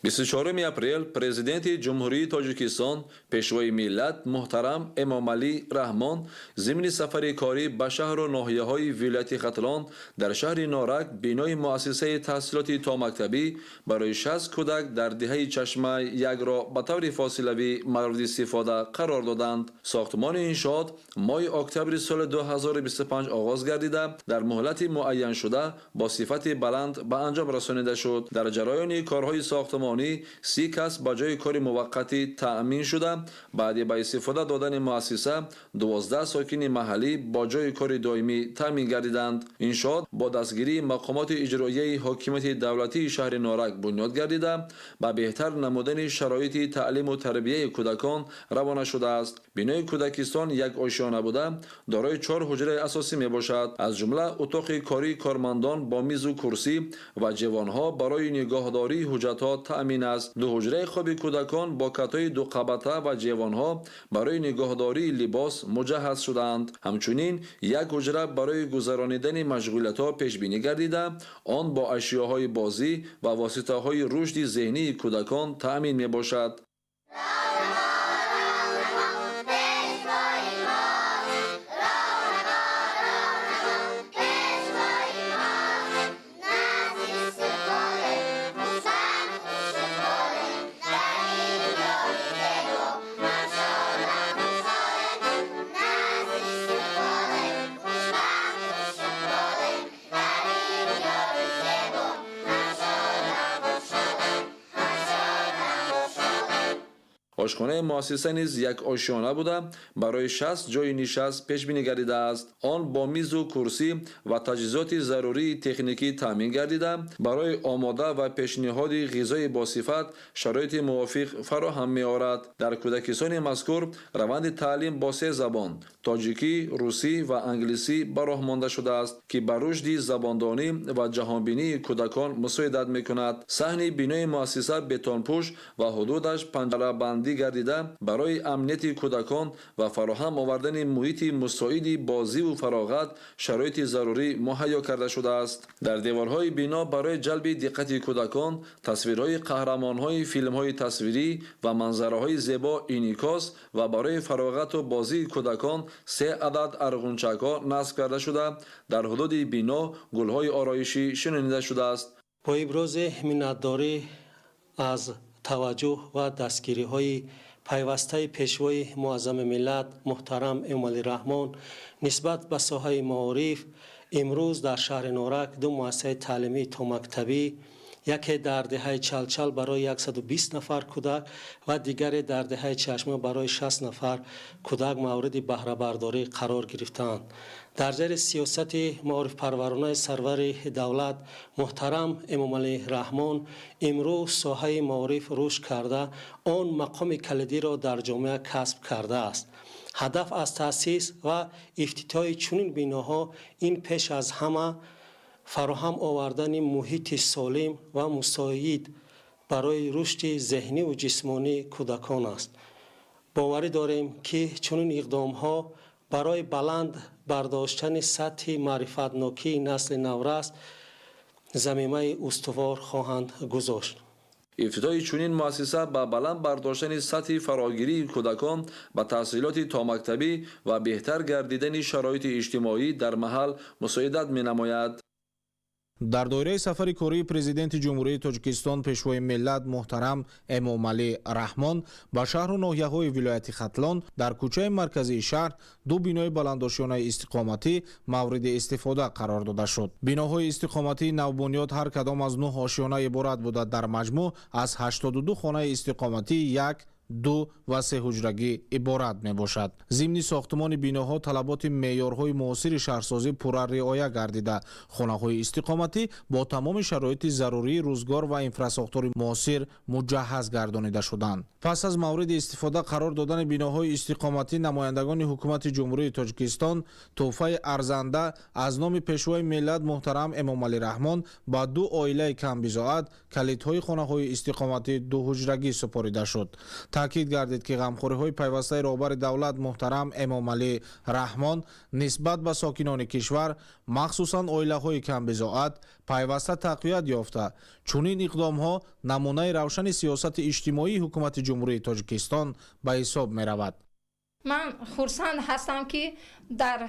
24 اپریل پرزیدنت جمهوری تاجیکستان پیشوای ملت محترم امامعلی رحمان ضمن سفر کاری به شهر و ناحیه‌های ولایت ختلان در شهر نارک بینای مؤسسه تحصیلات تا مکتبی برای 60 کودک در دهه چشمه یک را به طور فاصلوی مورد استفاده قرار دادند. ساختمان انشاءات ماه اکتبر سال 2025 آغاز گردیده در مهلت معین شده با صفت بلند به انجام رسانیده شد. در جریان کارهای ساختمان 30 کس با جای کار موقتی تأمین شده. بعد با استفاده دادن مؤسسه 12 ساکن محلی با جای کار دائمی تأمین گردیدند. انشاءات با دستگیری مقامات اجرایی حاکمیت دولتی شهر نارک بنیاد گردیده و بهتر نمودن شرایط تعلیم و تربیت کودکان روانه شده است. بینای کودکستان یک آشیانه بوده دارای 4 حجره اساسی می باشد. از جمله اتاق کاری کارمندان با میز و کرسی و جوانها برای نگاهداری حجتات تأمین است. 2 حجره خواب کودکان با کتای 2 قبطه و جوانها برای نگاهداری لباس مجهز شدند. همچنین یک حجره برای گذرانیدن مشغولیت‌ها پیش بینی گردیده آن با اشیاءهای بازی و واسطه‌های رشد ذهنی کودکان تأمین می باشد. آشخانه مؤسسه نیز یک آشیانه بوده برای 60 جای نشست پیش بینی گردیده است. آن با میز و کرسی و تجهیزات ضروری تکنیکی تامین گردیده برای آماده و پیشنهاد غذای با صفت شرایط موافق فراهم می آورد. در کودکستان مذکور روند تعلیم با 3 زبان تاجیکی، روسی و انگلیسی براه مانده شده است که بر رشد زباندانی و جهانبینی کودکان مساعدت می کند. صحن بینای مؤسسه بتونپوش و حدودش پنجره بندی گردیده برای امنیت کودکان و فراهم آوردن محیط مساعد بازی و فراغت شرایط ضروری مهیا کرده شده است. در دیوارهای بنا برای جلب دقت کودکان تصویرهای قهرمانهای فیلمهای تصویری و منظره‌های زیبا انعکاس و برای فراغت و بازی کودکان 3 عدد ارغنچک‌ها نصب کرده شده. در حدود بنا گل‌های آرایشی شنیده شده است. با ابراز منتداری از توجه و دستگیری‌های پیوسته پیشوای معظم ملت محترم امامعلی رحمان نسبت به ساحه معارف امروز در شهر نارک 2 مؤسسه تعلیمی تا مکتبی، یکی در دهه چلچل برای 120 نفر کودک و دیگری در دهه چشمه برای 60 نفر کودک مورد بهره برداری قرار گرفتند. در زیر سیاست معارف پرورانه سرور دولت محترم امامعلی رحمان امروز ساحه معارف رشد کرده آن مقام کلیدی را در جامعه کسب کرده است. هدف از تأسیس و افتتاح چنین بناها این پیش از همه فراهم آوردن محیط سالم و مساعد برای رشد ذهنی و جسمانی کودکان است. باوری داریم که چنین اقدام‌ها برای بلند برداشتن سطح معرفت‌ناکی نسل نورست زمینه استوار خواهند گذاشت. افتتاح چنین مؤسسه با بلند برداشتن سطح فراگیری کودکان با تحصیلات تا مکتبی و بهتر گردیدن شرایط اجتماعی در محل مساعدت می نماید. дар доираи сафари кории президенти ҷумҳурии тоҷикистон пешвои миллат муҳтарам эмомалӣ раҳмон ба шаҳру ноҳияҳои вилояти хатлон дар кӯчаи марказии шаҳр ду бинои баландошёнаи истиқоматӣ мавриди истифода қарор дода шуд. Биноҳои истиқоматии навбунёд ҳар кадом аз 9 ошёна иборат буда дар маҷмӯъ аз 82 хонаи истиқоматӣ 1, 2 ва 3 ҳуҷрагӣ иборат мебошад. зимни сохтмони биноҳо талаботи меъёрҳои муосири шаҳрсозӣ пурра риоя гардида, хонаҳои истиқоматӣ бо тамоми шароити зарурии рӯзгор ва инфрасохтори муосир муҷаҳҳаз гардонида шуданд. пас аз мавриди истифода қарор додани биноҳои истиқоматӣ, намояндагони ҳукумати ҷумҳурии тоҷикистон тӯҳфаи арзанда аз номи пешвои миллат муҳтарам эмомалӣ раҳмон ба ду оилаи камбизоат калидҳои хонаҳои истиқоматии дуҳуҷрагӣ супорида шуд. таъкид гардид ки ғамхориҳои пайвастаи роҳбари давлат муҳтарам эмомалӣ раҳмон нисбат ба сокинони кишвар, махсусан оилаҳои камбизоат, пайваста тақвият ёфта. чунин иқдомҳо намунаи равшани сиёсати иҷтимоии ҳукумати ҷумҳурии тоҷикистон ба ҳисоб меравад. ман хурсанд ҳастам ки дар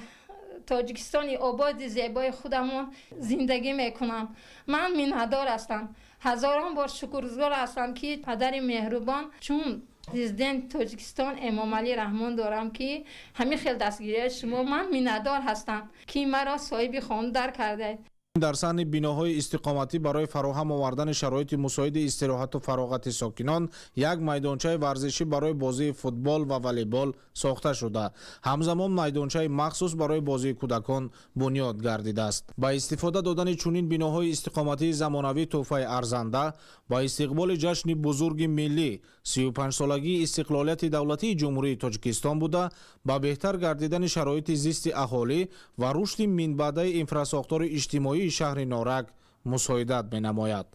тоҷикистони ободи зебои худамон зиндагӣ мекунам. ман миннатдор ҳастам. ҳазорон бор шукргузор ҳастам ки падари меҳрубон чун президент тоҷикистон эмомалӣ раҳмон дорам ки ҳамин хел дастгирии шумо ман миннатдор ҳастам ки маро соҳиби хонудар кардаед. дар саҳни биноҳои истиқоматӣ барои фароҳам овардани шароити мусоиди истироҳату фароғати сокинон як майдончаи варзишӣ барои бозии футбол ва волейбол сохта шуда, ҳамзамон майдончаи махсус барои бозии кӯдакон бунёд гардидааст. ба истифода додани чунин биноҳои истиқоматии замонавӣ тӯҳфаи арзанда ба истиқболи ҷашни бузурги миллӣ 35-солагии истиқлолияти давлатии ҷумҳурии тоҷикистон буда, ба беҳтар гардидани шароити зисти аҳолӣ ва рушди минбаъдаи инфрасохтори иҷтимоии шаҳри норак мусоидат менамояд.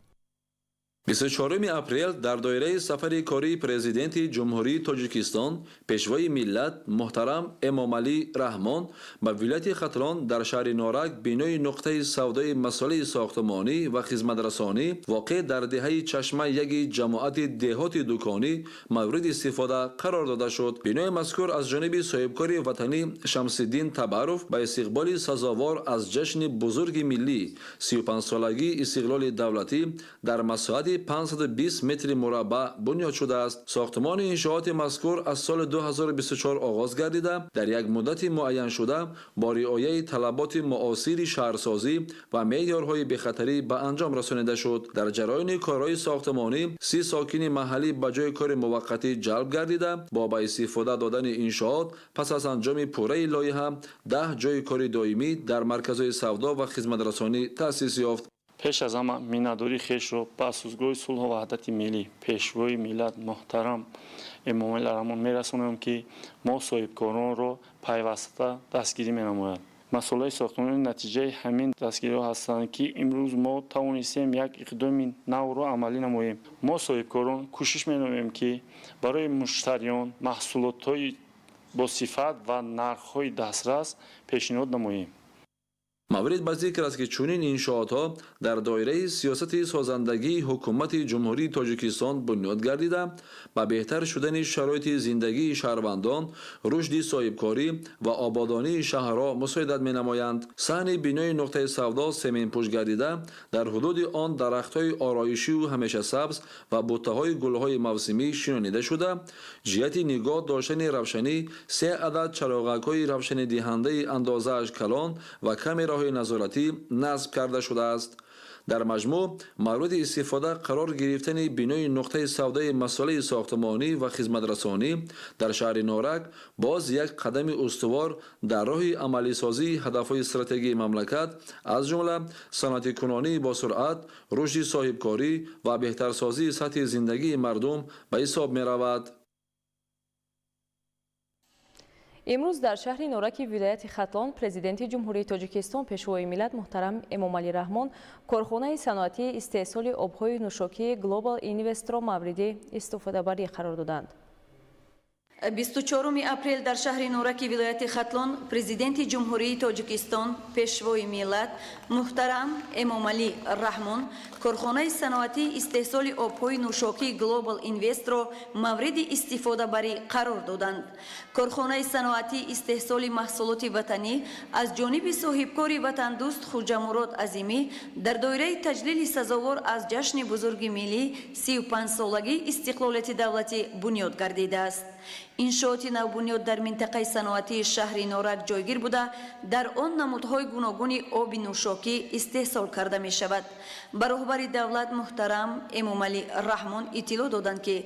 24 апрел дар доираи сафари кории президенти ҷумҳурии тоҷикистон пешвои миллат муҳтарам эмомалӣ раҳмон ба вилояти хатлон дар шаҳри норак бинои нуқтаи савдои масъулии сохтмонӣ ва хизматрасонӣ воқеъ дар деҳаи чашма яки ҷамоати деҳоти дуконӣ мавриди истифода қарор дода шуд. бинои мазкур аз ҷониби соҳибкори ватанӣ Шамсиддин Табаров ба истиқболи сазовор аз ҷашни бузурги миллӣ 35-солагии истиқлоли давлатӣ дар масоҳати 520 метри мураббаъ бунёд шудааст. сохтмони иншооти мазкур аз соли 2024 оғоз гардида дар як муддати муайяншуда бо риояи талаботи муосири шаҳрсозӣ ва меъёрҳои бехатарӣ ба анҷом расонида шуд. дар ҷараёни корҳои сохтмонӣ 30 сокини маҳаллӣ ба ҷои кори муваққатӣ ҷалб гардида, бо ба истифода додани иншоот пас аз анҷоми пурраи лоиҳа 10 ҷои кори доимӣ дар марказҳои савдо ва хизматрасонӣ таъсис ёфт. пеш аз ҳама миннатдории хешро ба сӯзгоҳи сулҳу ваҳдати миллӣ пешвои миллат муҳтарам эмомалӣ раҳмон мерасонем ки мо соҳибкоронро пайваста дастгирӣ менамояд. масъулаи сохтмони натиҷаи ҳамин дастгириҳо ҳастанд ки имрӯз мо тавонистем як иқдоми навро амалӣ намоем. мо соҳибкорон кӯшиш менамоем ки барои муштариён маҳсулотҳои босифат ва нархҳои дастрас пешниҳод намоем. маврид ба зикр аст ки чунин иншоотҳо дар доираи сиёсати созандагии ҳукумати ҷумҳурии тоҷикистон бунёд гардида ба беҳтар шудани шароити зиндагии шаҳрвандон, рушди соҳибкорӣ ва ободонии шаҳрҳо мусоидат менамоянд. саҳни бинои нуқтаи савдо семинпӯш гардида дар ҳудуди он дарахтҳои ороишиву ҳамешасабз ва буттаҳои гулҳои мавсимӣ шинонида шуда, ҷиҳати нигоҳ доштани равшанӣ 3 адад чароғакҳои равшанидиҳандаи андозааш калон ва камераҳои назоратӣ насб карда шудааст. дар маҷмӯъ мавриди истифода қарор гирифтани бинои нуқтаи савдои масъулаи сохтмонӣ ва хизматрасонӣ дар шаҳри норак боз як қадами устувор дар роҳи амалисозии ҳадафҳои стратегияи мамлакат, аз ҷумла санъатикунонии босуръат, рушди соҳибкорӣ ва беҳтарсозии сатҳи зиндагии мардум ба ҳисоб меравад. имрӯз дар шаҳри нораки вилояти хатлон президенти ҷумҳурии тоҷикистон пешвои миллат муҳтарам эмомалӣ раҳмон корхонаи саноатии истеҳсоли обҳои нӯшокии Global Investро мавриди истифодабарӣ қарор доданд. 24 апрел дар шаҳри Нораки вилояти Хатлон президенти ҷумҳурии Тоҷикистон пешвои миллат муҳтарам Эмомалӣ Раҳмон корхонаи саноатии истеҳсоли обҳои нӯшокии Global Investро мавриди истифодабарӣ қарор доданд. Корхонаи саноатии истеҳсоли маҳсулоти ватанӣ аз ҷониби соҳибкори ватандӯст Хуҷамурод Азимӣ дар доираи таҷлили сазовор аз ҷашни бузурги миллӣ 35-солагии истиқлолияти давлатӣ бунёд гардидааст. иншооти навбунёд дар минтақаи саноатии шаҳри Норак ҷойгир буда дар он намудҳои гуногуни оби нӯшокӣ истеҳсол карда мешавад. Ба роҳбари давлат муҳтарам Эмомалӣ Раҳмон иттилоъ доданд ки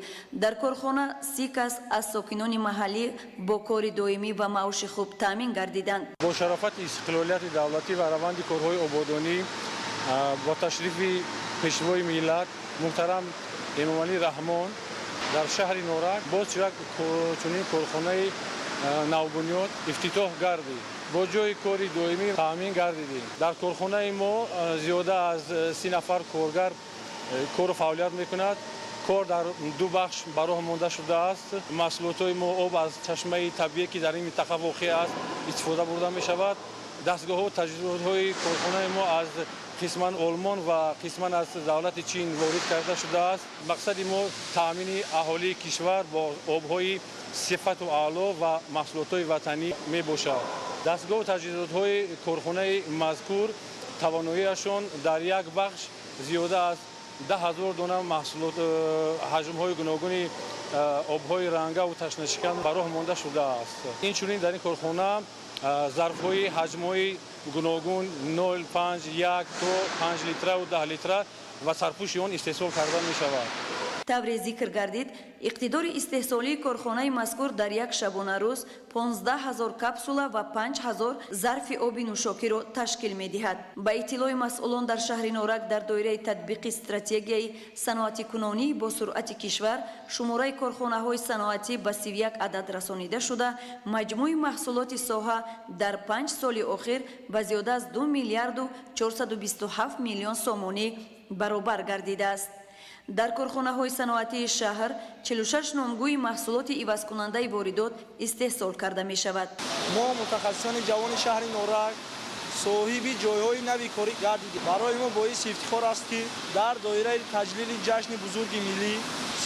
дар корхона 30 кас аз сокинони маҳаллӣ бо кори доимӣ ва маоши хуб таъмин гардиданд. бо шарофати истиқлолияти давлатӣ ва раванди корҳои ободонӣ бо ташрифи пешвои миллат муҳтарам Эмомалӣ Раҳмон дар шаҳри Норак боз чунин корхонаи навбунёд ифтитоҳ гардид. Бо ҷои кори доимӣ таъмин гардидем. Дар корхонаи мо зиёда аз 30 нафар коргар кору фаъолият мекунад. кор дар ду бахш ба роҳ монда шудааст. маҳсулотҳои мо об аз чашмаи табиӣ ки дар ин минтақа воқеъ аст истифода бурда мешавад. дастгоҳҳо таҷҳизотҳои корхонаи мо аз қисман олмон ва қисман аз давлати чин ворид карда шудааст. мақсади мо таъмини аҳолии кишвар бо обҳои сифату аъло ва маҳсулотҳои ватанӣ мебошад. дастгоҳу таҷҳизотҳои корхонаи мазкур тавоноиашон дар як бахш зиёда аз 10,000 дона маҳсулот ҳаҷмҳои гуногуни обҳои рангаву ташнашикан ба роҳ монда шудааст. инчунин дар ин корхона зарфҳои ҳаҷмҳои гуногун 0, 5, 1 то 5 литраву 10 литра ва сарпӯши он истеҳсол карда мешавад. тавре зикр гардид, иқтидори истеҳсолии корхонаи мазкур дар як шабонарӯз 15,000 капсула ва 5,000 зарфи оби нӯшокиро ташкил медиҳад. Ба иттилои масъулон дар шаҳри Норак дар доираи татбиқи стратегияи саноатикунонии босуръати кишвар шумораи корхонаҳои саноатӣ ба 31 адад расонида шуда, маҷмӯи маҳсулоти соҳа дар 5 соли охир ба зиёда аз 2 миллиарду 427 миллион сомонӣ баробар гардидааст. дар корхонаҳои саноатии шаҳр 46 номгӯи маҳсулоти ивазкунандаи воридот истеҳсол карда мешавад. мо мутахассисони ҷавони шаҳри Норак соҳиби ҷойҳои нави корӣ гардидем. барои мо боиси ифтихор аст ки дар доираи таҷлили ҷашни бузурги миллӣ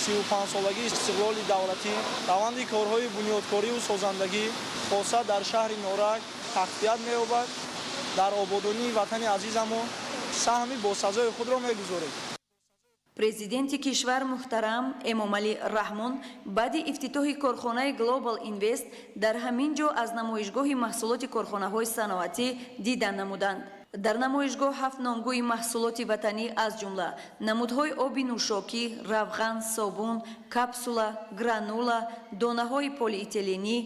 35-солагии истиқлоли давлатӣ раванди корҳои бунёдкориву созандагӣ хоса дар шаҳри Норак тақвият меёбад. дар ободонии ватани азизамон саҳми босазои худро мегузорем. президенти кишвар муҳтарам Эмомалӣ Раҳмон баъди ифтитоҳи корхонаи Global Invest дар ҳамин ҷо аз намоишгоҳи маҳсулоти корхонаҳои саноатӣ дидан намуданд. дар намоишгоҳ 7 номгӯи маҳсулоти ватанӣ аз ҷумла намудҳои оби нӯшокӣ, равған, собун, капсула, гранула, донаҳои полиэтиленӣ,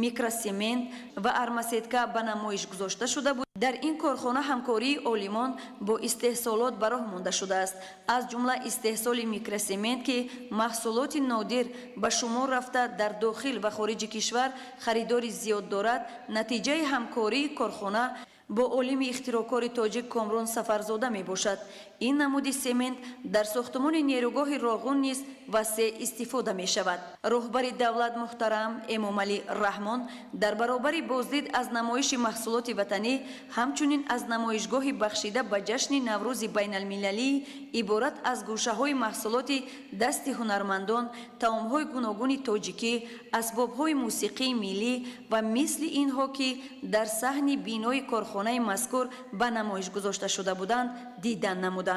микросемент ва армасетка ба намоиш гузошта шуда буд. дар ин корхона ҳамкории олимон бо истеҳсолот ба роҳ монда шудааст, аз ҷумла истеҳсоли микросемент ки маҳсулоти нодир ба шумор рафта дар дохил ва хориҷи кишвар харидори зиёд дорад. натиҷаи ҳамкории корхона бо олими ихтирокори тоҷик Комрон Сафарзода мебошад. ин намуди семент дар сохтмони нерӯгоҳи Роғун низ васеъ истифода мешавад. роҳбари давлат муҳтарам Эмомалӣ Раҳмон дар баробари боздид аз намоиши маҳсулоти ватанӣ ҳамчунин аз намоишгоҳи бахшида ба ҷашни Наврӯзи байналмилалӣ иборат аз гӯшаҳои маҳсулоти дасти ҳунармандон, таомҳои гуногуни тоҷикӣ, асбобҳои мусиқии миллӣ ва мисли инҳо ки дар саҳни бинои корхонаи мазкур ба намоиш гузошта шуда буданд дидан намуданд.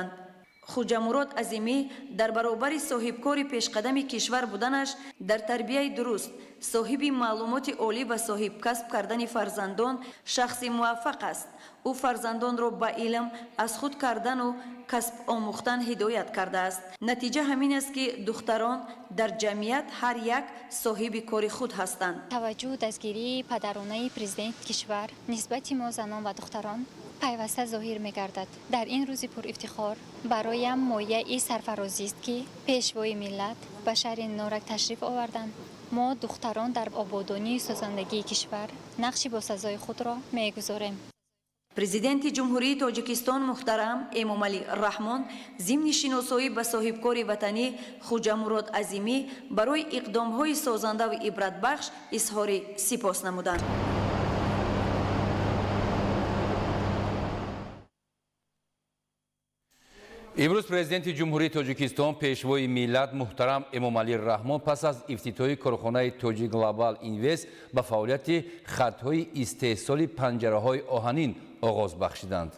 Хуҷамурод Азимӣ дар баробари соҳибкори пешқадами кишвар буданаш дар тарбияи дуруст, соҳиби маълумоти олӣ ва соҳибкасб кардани фарзандон шахси муваффақ аст. ӯ фарзандонро ба илм, аз худ кардану касб омӯхтан ҳидоят кардааст. натиҷа ҳамин аст ки духтарон дар ҷамъият ҳар як соҳиби кори худ ҳастанд. таваҷҷӯҳ дастгирии падаронаи президенти кишвар нисбати мо занон ва духтарон пайваста зоҳир мегардад. дар ин рӯзи пурифтихор бароям мояи сарфарозист ки пешвои миллат ба шаҳри Норак ташриф оварданд. мо духтарон дар ободонии созандагии кишвар нақши босазои худро мегузорем. президенти ҷумҳурии тоҷикистон муҳтарам эмомалӣ раҳмон зимни шиносоӣ ба соҳибкори ватанӣ хуҷамурод азимӣ барои иқдомҳои созандаву ибратбахш изҳори сипос намуданд. имрӯз президенти ҷумҳурии тоҷикистон пешвои миллат муҳтарам эмомалӣ раҳмон пас аз ифтитоҳи корхонаи тоҷик глобал инвест ба фаъолияти хатҳои истеҳсоли панҷараҳои оҳанин оғоз бахшиданд.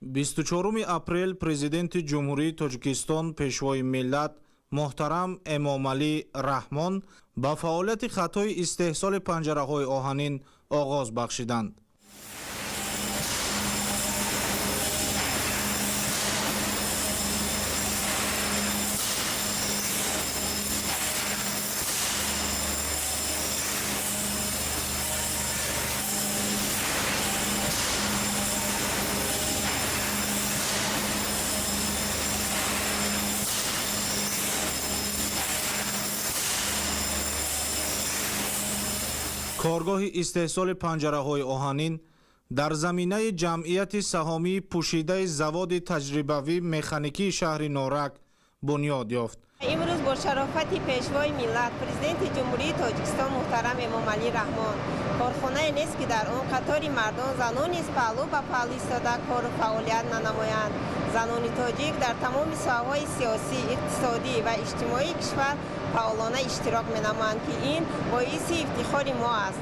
24 апрел президенти ҷумҳурии тоҷикистон пешвои миллат муҳтарам эмомалӣ раҳмон ба фаъолияти хатҳои истеҳсоли панҷараҳои оҳанин оғоз бахшиданд. коргоҳи истеҳсоли панҷараҳои оҳанин дар заминаи ҷамъияти саҳомии пӯшидаи заводи таҷрибавӣ механикии шаҳри норак бунёд ёфт. имрӯз бо шарофати пешвои миллат президенти ҷумҳурии тоҷикистон муҳтарам эмомалӣ раҳмон корхонае нест ки дар он қатори мардон занон низ паҳлӯ ба паҳлӯ истода кору фаъолият менамоянд. занони тоҷик дар тамоми соҳаҳои сиёсӣ иқтисодӣ ва иҷтимоии кишвар фаъолона иштирок менамоянд ки ин боиси ифтихори мо аст.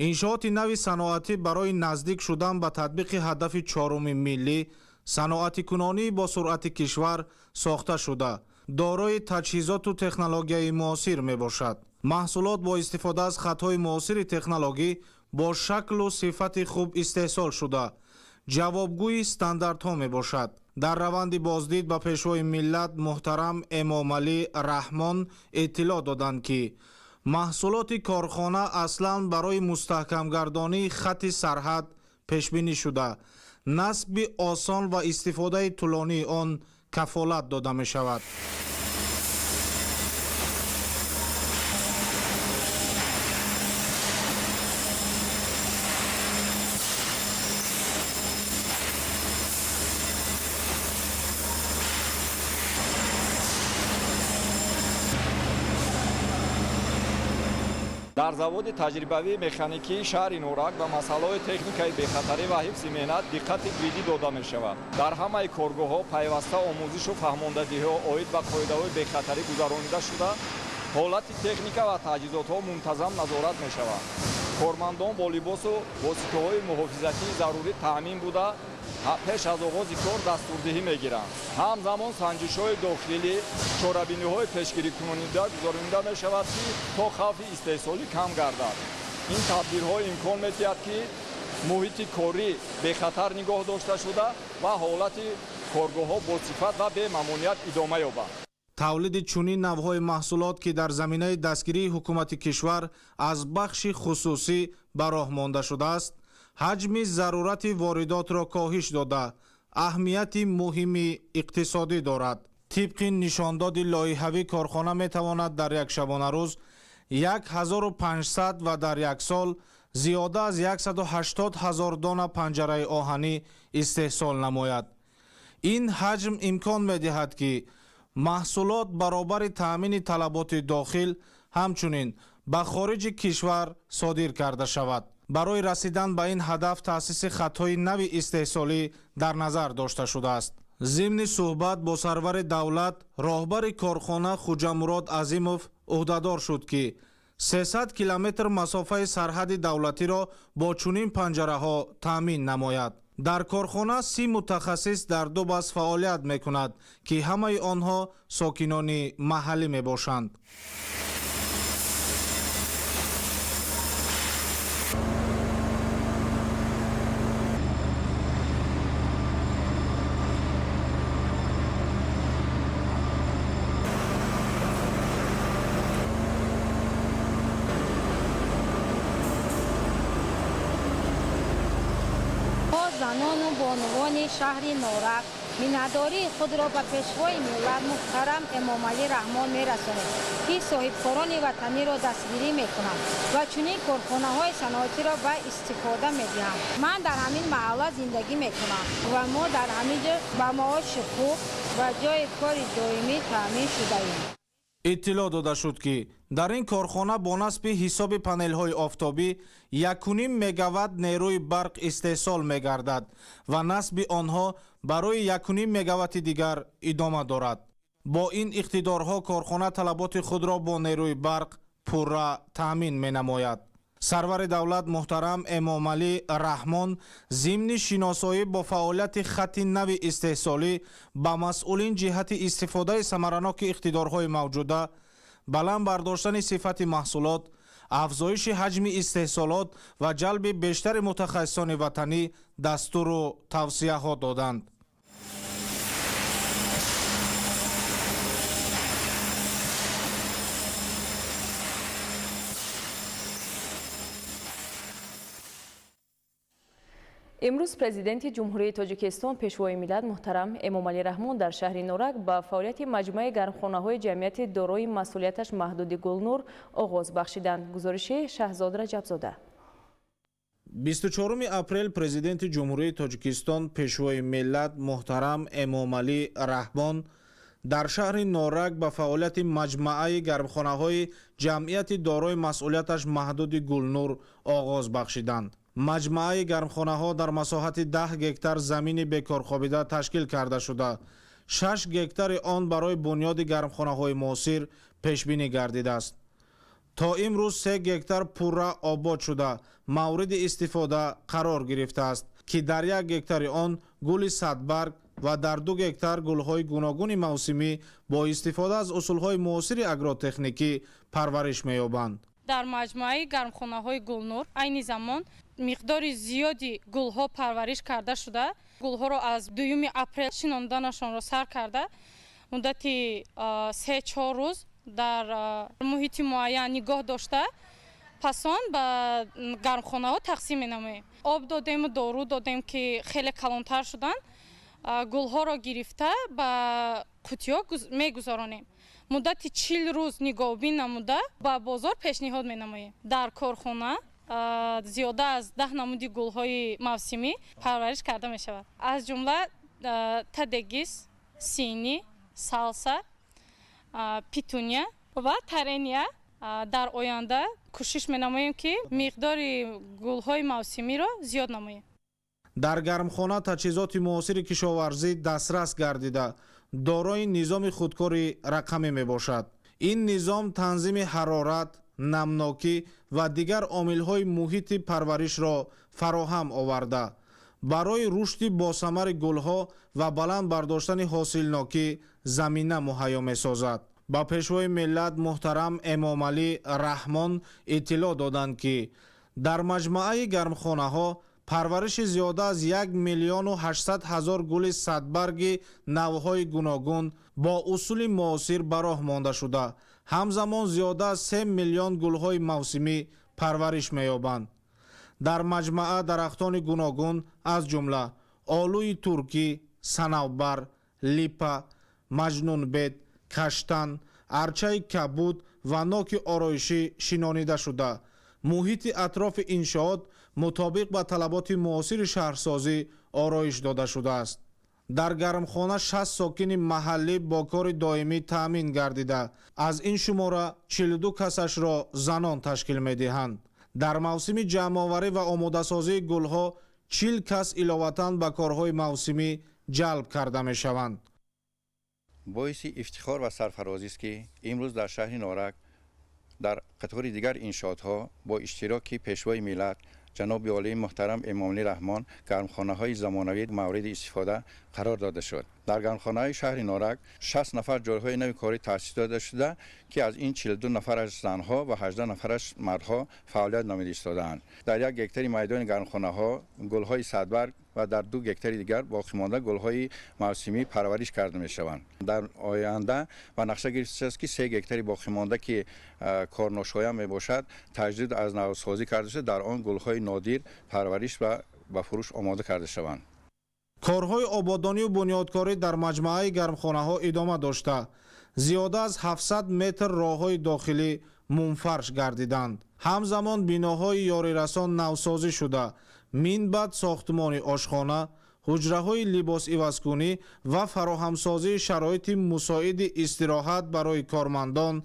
иншооти нави саноатӣ барои наздик шудан ба татбиқи ҳадафи чоруми миллӣ саноатикунонии бо суръати кишвар сохта шуда дорои таҷҳизоту технологияи муосир мебошад. маҳсулот бо истифода аз хатҳои муосири технологӣ бо шаклу сифати хуб истеҳсол шуда ҷавобгӯи стандартҳо мебошад. дар раванди боздид ба пешвои миллат муҳтарам эмомалӣ раҳмон иттилоъ доданд ки маҳсулоти корхона аслан барои мустаҳкамгардонии хати сарҳад пешбинӣ шуда насби осон ва истифодаи тӯлонии он кафолат дода мешавад. дар заводи таҷрибавии механикии шаҳри норак ба масъалаҳои техникаи бехатарӣ ва ҳифзи меҳнат диққати ҷиддӣ дода мешавад. дар ҳамаи коргоҳҳо пайваста омӯзишу фаҳмондадиҳиҳо оид ба қоидаҳои бехатарӣ гузаронида шуда ҳолати техника ва таҷҳизотҳо мунтазам назорат мешавад. кормандон бо либосу воситаҳои муҳофизатии зарури таъмин буда пеш аз оғози кор дастурдиҳӣ мегиранд. ҳамзамон санҷишҳои дохилӣ чорабиниҳои пешгирикунонида гузаронида мешавад ки то хавфи истеҳсолӣ кам гардад. ин табдилҳо имкон медиҳад ки муҳити корӣ бехатар нигоҳ дошта шуда ва ҳолати коргоҳҳо босифат ва бемамоният идома ёбад. тавлиди чунин навъҳои маҳсулот ки дар заминаи дастгирии ҳукумати кишвар аз бахши хусусӣ ба роҳ монда шудааст ҳаҷми зарурати воридотро коҳиш дода аҳамияти муҳими иқтисодӣ дорад. тибқи нишондоди лоиҳавӣ корхона метавонад дар як шабонарӯз 1500 ва дар як сол зиёда аз 180 000 дона панҷараи оҳанӣ истеҳсол намояд. ин ҳаҷм имкон медиҳад ки маҳсулот баробари таъмини талаботи дохил ҳамчунин ба хориҷи кишвар содир карда шавад. барои расидан ба ин ҳадаф таъсиси хатҳои нави истеҳсолӣ дар назар дошта шудааст. зимни суҳбат бо сарвари давлат роҳбари корхона хуҷамурод азимов ӯҳдадор шуд ки 300 километр масофаи сарҳади давлатиро бо чунин панҷараҳо таъмин намояд. дар корхона 30 мутахассис дар ду баст фаъолият мекунад ки ҳамаи онҳо сокинони маҳаллӣ мебошанд. زنان و بانوان شهر نورک миннатдории худро ба пешвои миллат муҳтарам эмомалӣ раҳмон мерасонем ки соҳибкорони ватаниро дастгирӣ мекунанд ва чунин корхонаҳои саноатиро ба истифода медиҳанд. ман дар ҳамин маҳалла зиндагӣ мекунам ва мо дар ҳамин ҷо ба маоши хуб ва ҷои кори доимӣ таъмин шудаем. иттилоъ дода шуд ки дар ин корхона бо насби ҳисоби панелҳои офтобӣ 1.5 мегаватт нерӯи барқ истеҳсол мегардад ва насби онҳо барои 1.5 мегаватти дигар идома дорад. бо ин иқтидорҳо корхона талаботи худро бо нерӯи барқ пурра таъмин менамояд. сарвари давлат муҳтарам эмомалӣ раҳмон зимни шиносоӣ бо фаъолияти хатти нави истеҳсолӣ ба масъулин ҷиҳати истифодаи самараноки иқтидорҳои мавҷуда, баланд бардоштани сифати маҳсулот, афзоиши ҳаҷми истеҳсолот ва ҷалби бештари мутахассисони ватанӣ дастуру тавсияҳо доданд. имрӯз президенти ҷумҳурии тоҷикистон пешвои миллат муҳтарам эмомалӣ раҳмон дар шаҳри норак ба фаъолияти маҷмӯаи гармхонаҳои ҷамъияти дорои масъулияташ маҳдуди гулнур оғоз бахшиданд. гузориши шаҳзод раҷабзода. 24 апрел президенти ҷумҳурии тоҷикистон пешвои миллат муҳтарам эмомалӣ раҳмон дар шаҳри норак ба фаъолияти маҷмӯаи гармхонаҳои ҷамъияти дорои масъулияташ маҳдуди гулнур оғоз бахшиданд. маҷмӯаи гармхонаҳо дар масоҳати 10 гектар замини бекорхобида ташкил карда шуда 6 гектари он барои бунёди гармхонаҳои муосир пешбинӣ гардидааст. то имрӯз 3 гектар пурра обод шуда мавриди истифода қарор гирифтааст ки дар 1 гектари он гули садбарг ва дар 2 гектар гулҳои гуногуни мавсимӣ бо истифода аз усулҳои муосири агротехникӣ парвариш меёбанд. дар маҷмӯаи гармхонаҳои гулнур айни замон миқдори зиёди гулҳо парвариш карда шуда гулҳоро аз 2 апрел шинониданашонро сар карда муддати 3-4 рӯз дар муҳити муайян нигоҳ дошта пасон ба гармхонаҳо тақсим менамоем. об додему дору додем ки хеле калонтар шуданд. гулҳоро гирифта ба қутиҳо мегузаронем. муддати 40 рӯз нигоҳубин намуда ба бозор пешниҳод менамоем. дар корхона зиёда аз 10 намуди гулҳои мавсимӣ парвариш карда мешавад. аз ҷумла тадегис, сини, салса, петуния ва тарения. дар оянда кӯшиш менамоем ки миқдори гулҳои мавсимиро зиёд намоем. дар гармхона таҷҳизоти муосири кишоварзӣ дастрас гардида дорои низоми худкори рақамӣ мебошад. ин низом танзими ҳарорат, намнокӣ ва дигар омилҳои муҳити парваришро фароҳам оварда барои рушди босамари гулҳо ва баланд бардоштани ҳосилнокӣ замина муҳайё месозад. ба пешвои миллат муҳтарам эмомалӣ раҳмон иттилоъ доданд ки дар маҷмӯаи гармхонаҳо парвариши зиёда аз 1,800,000 гули садбарги навъҳои гуногун бо усули муосир ба роҳ монда шуда ҳамзамон зиёда аз 3 миллион гулҳои мавсимӣ парвариш меёбанд. дар маҷмӯа дарахтони гуногун аз ҷумла олӯи туркӣ, санавбар, липа, маҷнунбет, каштан, арчаи кабуд ва ноки ороишӣ шинонида шуда муҳити атрофи иншоот мутобиқ ба талаботи муосири шаҳрсозӣ ороиш дода шудааст. дар гармхона 60 сокини маҳаллӣ бо кори доимӣ таъмин гардида аз ин шумора 42 касашро занон ташкил медиҳанд. дар мавсими ҷамъоварӣ ва омодасозии гулҳо 40 кас иловатан ба корҳои мавсимӣ ҷалб карда мешаванд. боиси ифтихор ва сарфарозист ки имрӯз дар шаҳри норак дар қатори дигар иншоотҳо бо иштироки пешвои миллат ҷаноби олии муҳтарам эмомалӣ раҳмон гармхонаҳои замонавии мавриди истифода қарор дода шуд. дар гармхонаҳои шаҳри норак 60 нафар ҷойҳои нави корӣ таъсис дода шуда ки аз ин 42 нафараш занҳо ва 18 нафараш мардҳо фаъолият намуда истодаанд. дар 1 гектари майдони гармхонаҳо гулҳои садбарг ва дар 2 гектари дигар боқимонда гулҳои мавсимӣ парвариш карда мешаванд. дар оянда ва нақша гирифта шудааст ки 3 гектари боқимонда ки корношоя мебошад таҷдид аз навсозӣ карда шуда дар он гулҳои нодир парвариш ва ба фурӯш омода карда шаванд. корҳои ободонӣ ва бунёдкорӣ дар маҷмӯаи гармхонаҳо идома дошта, зиёда аз 700 метр роҳҳои дохилӣ мунфарш гардиданд. ҳамзамон биноҳои ёрирасон навсозӣ шуда, минбаъд сохтмони ошхона, ҳуҷраҳои либосивазкунӣ ва фароҳамсозии шароити мусоиди истироҳат барои кормандон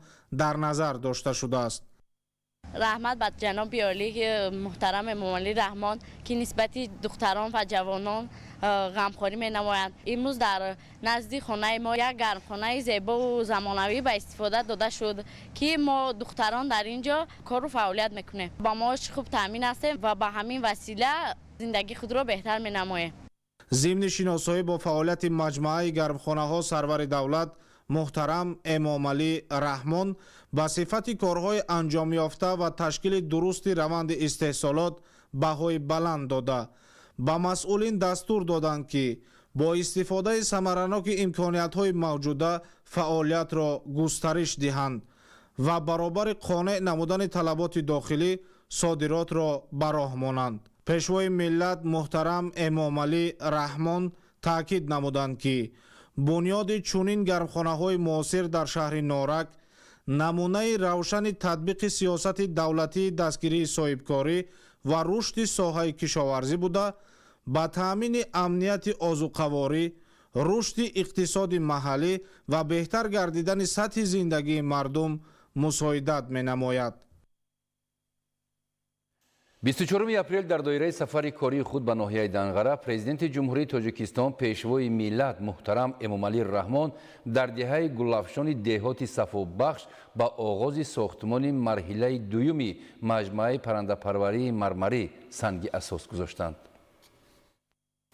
дар назар дошта шудааст. رحمت بر جناب عالی محترم امامعلی رحمان که نسبتی دختران و جوانان غمخواری می نمایند. امروز در نزدیک خانه ما یک گرمخانه زیبا و زمانوی به استفاده داده شد که ما دختران در اینجا کار و فعالیت میکنیم. با معاش خوب تامین هستیم و با همین وسیله زندگی خود را بهتر می نماییم. ضمن شناسایی با فعالیت مجموعه گرمخانه‌ها سرور دولت محترم امامعلی رحمان با صفت کارهای انجام یافته و تشکیل درست روند استحصالات بهای بلند داده با مسئولین دستور دادند که با استفاده ثمرناک امکانیت‌های موجوده فعالیت را گسترش دهند و برابر قانع نمودن طلبات داخلی صادرات را به راه مانند. پیشوای ملت محترم امامعلی رحمان تاکید نمودند که بنیاد چونین گرمخانه‌های معاصر در شهر نورک نمونه روشن تطبیق سیاست دولتی دستگیری صاحبکاری و رشد ساحه کشاورزی بوده با تامین امنیت آذوقه‌واری، رشد اقتصاد محلی و بهتر گردیدن سطح زندگی مردم مساعدت می‌نماید. 24 апрел дар доираи сафари кории худ ба ноҳияи Данғара президенти ҷумҳурии Тоҷикистон пешвои миллат муҳтарам Эмомалӣ Раҳмон дар деҳаи гулафшони деҳоти Сафобахш ба оғози сохтмони марҳилаи дуюми маҷмӯаи паррандапарварии Мармарӣ санги асос гузоштанд.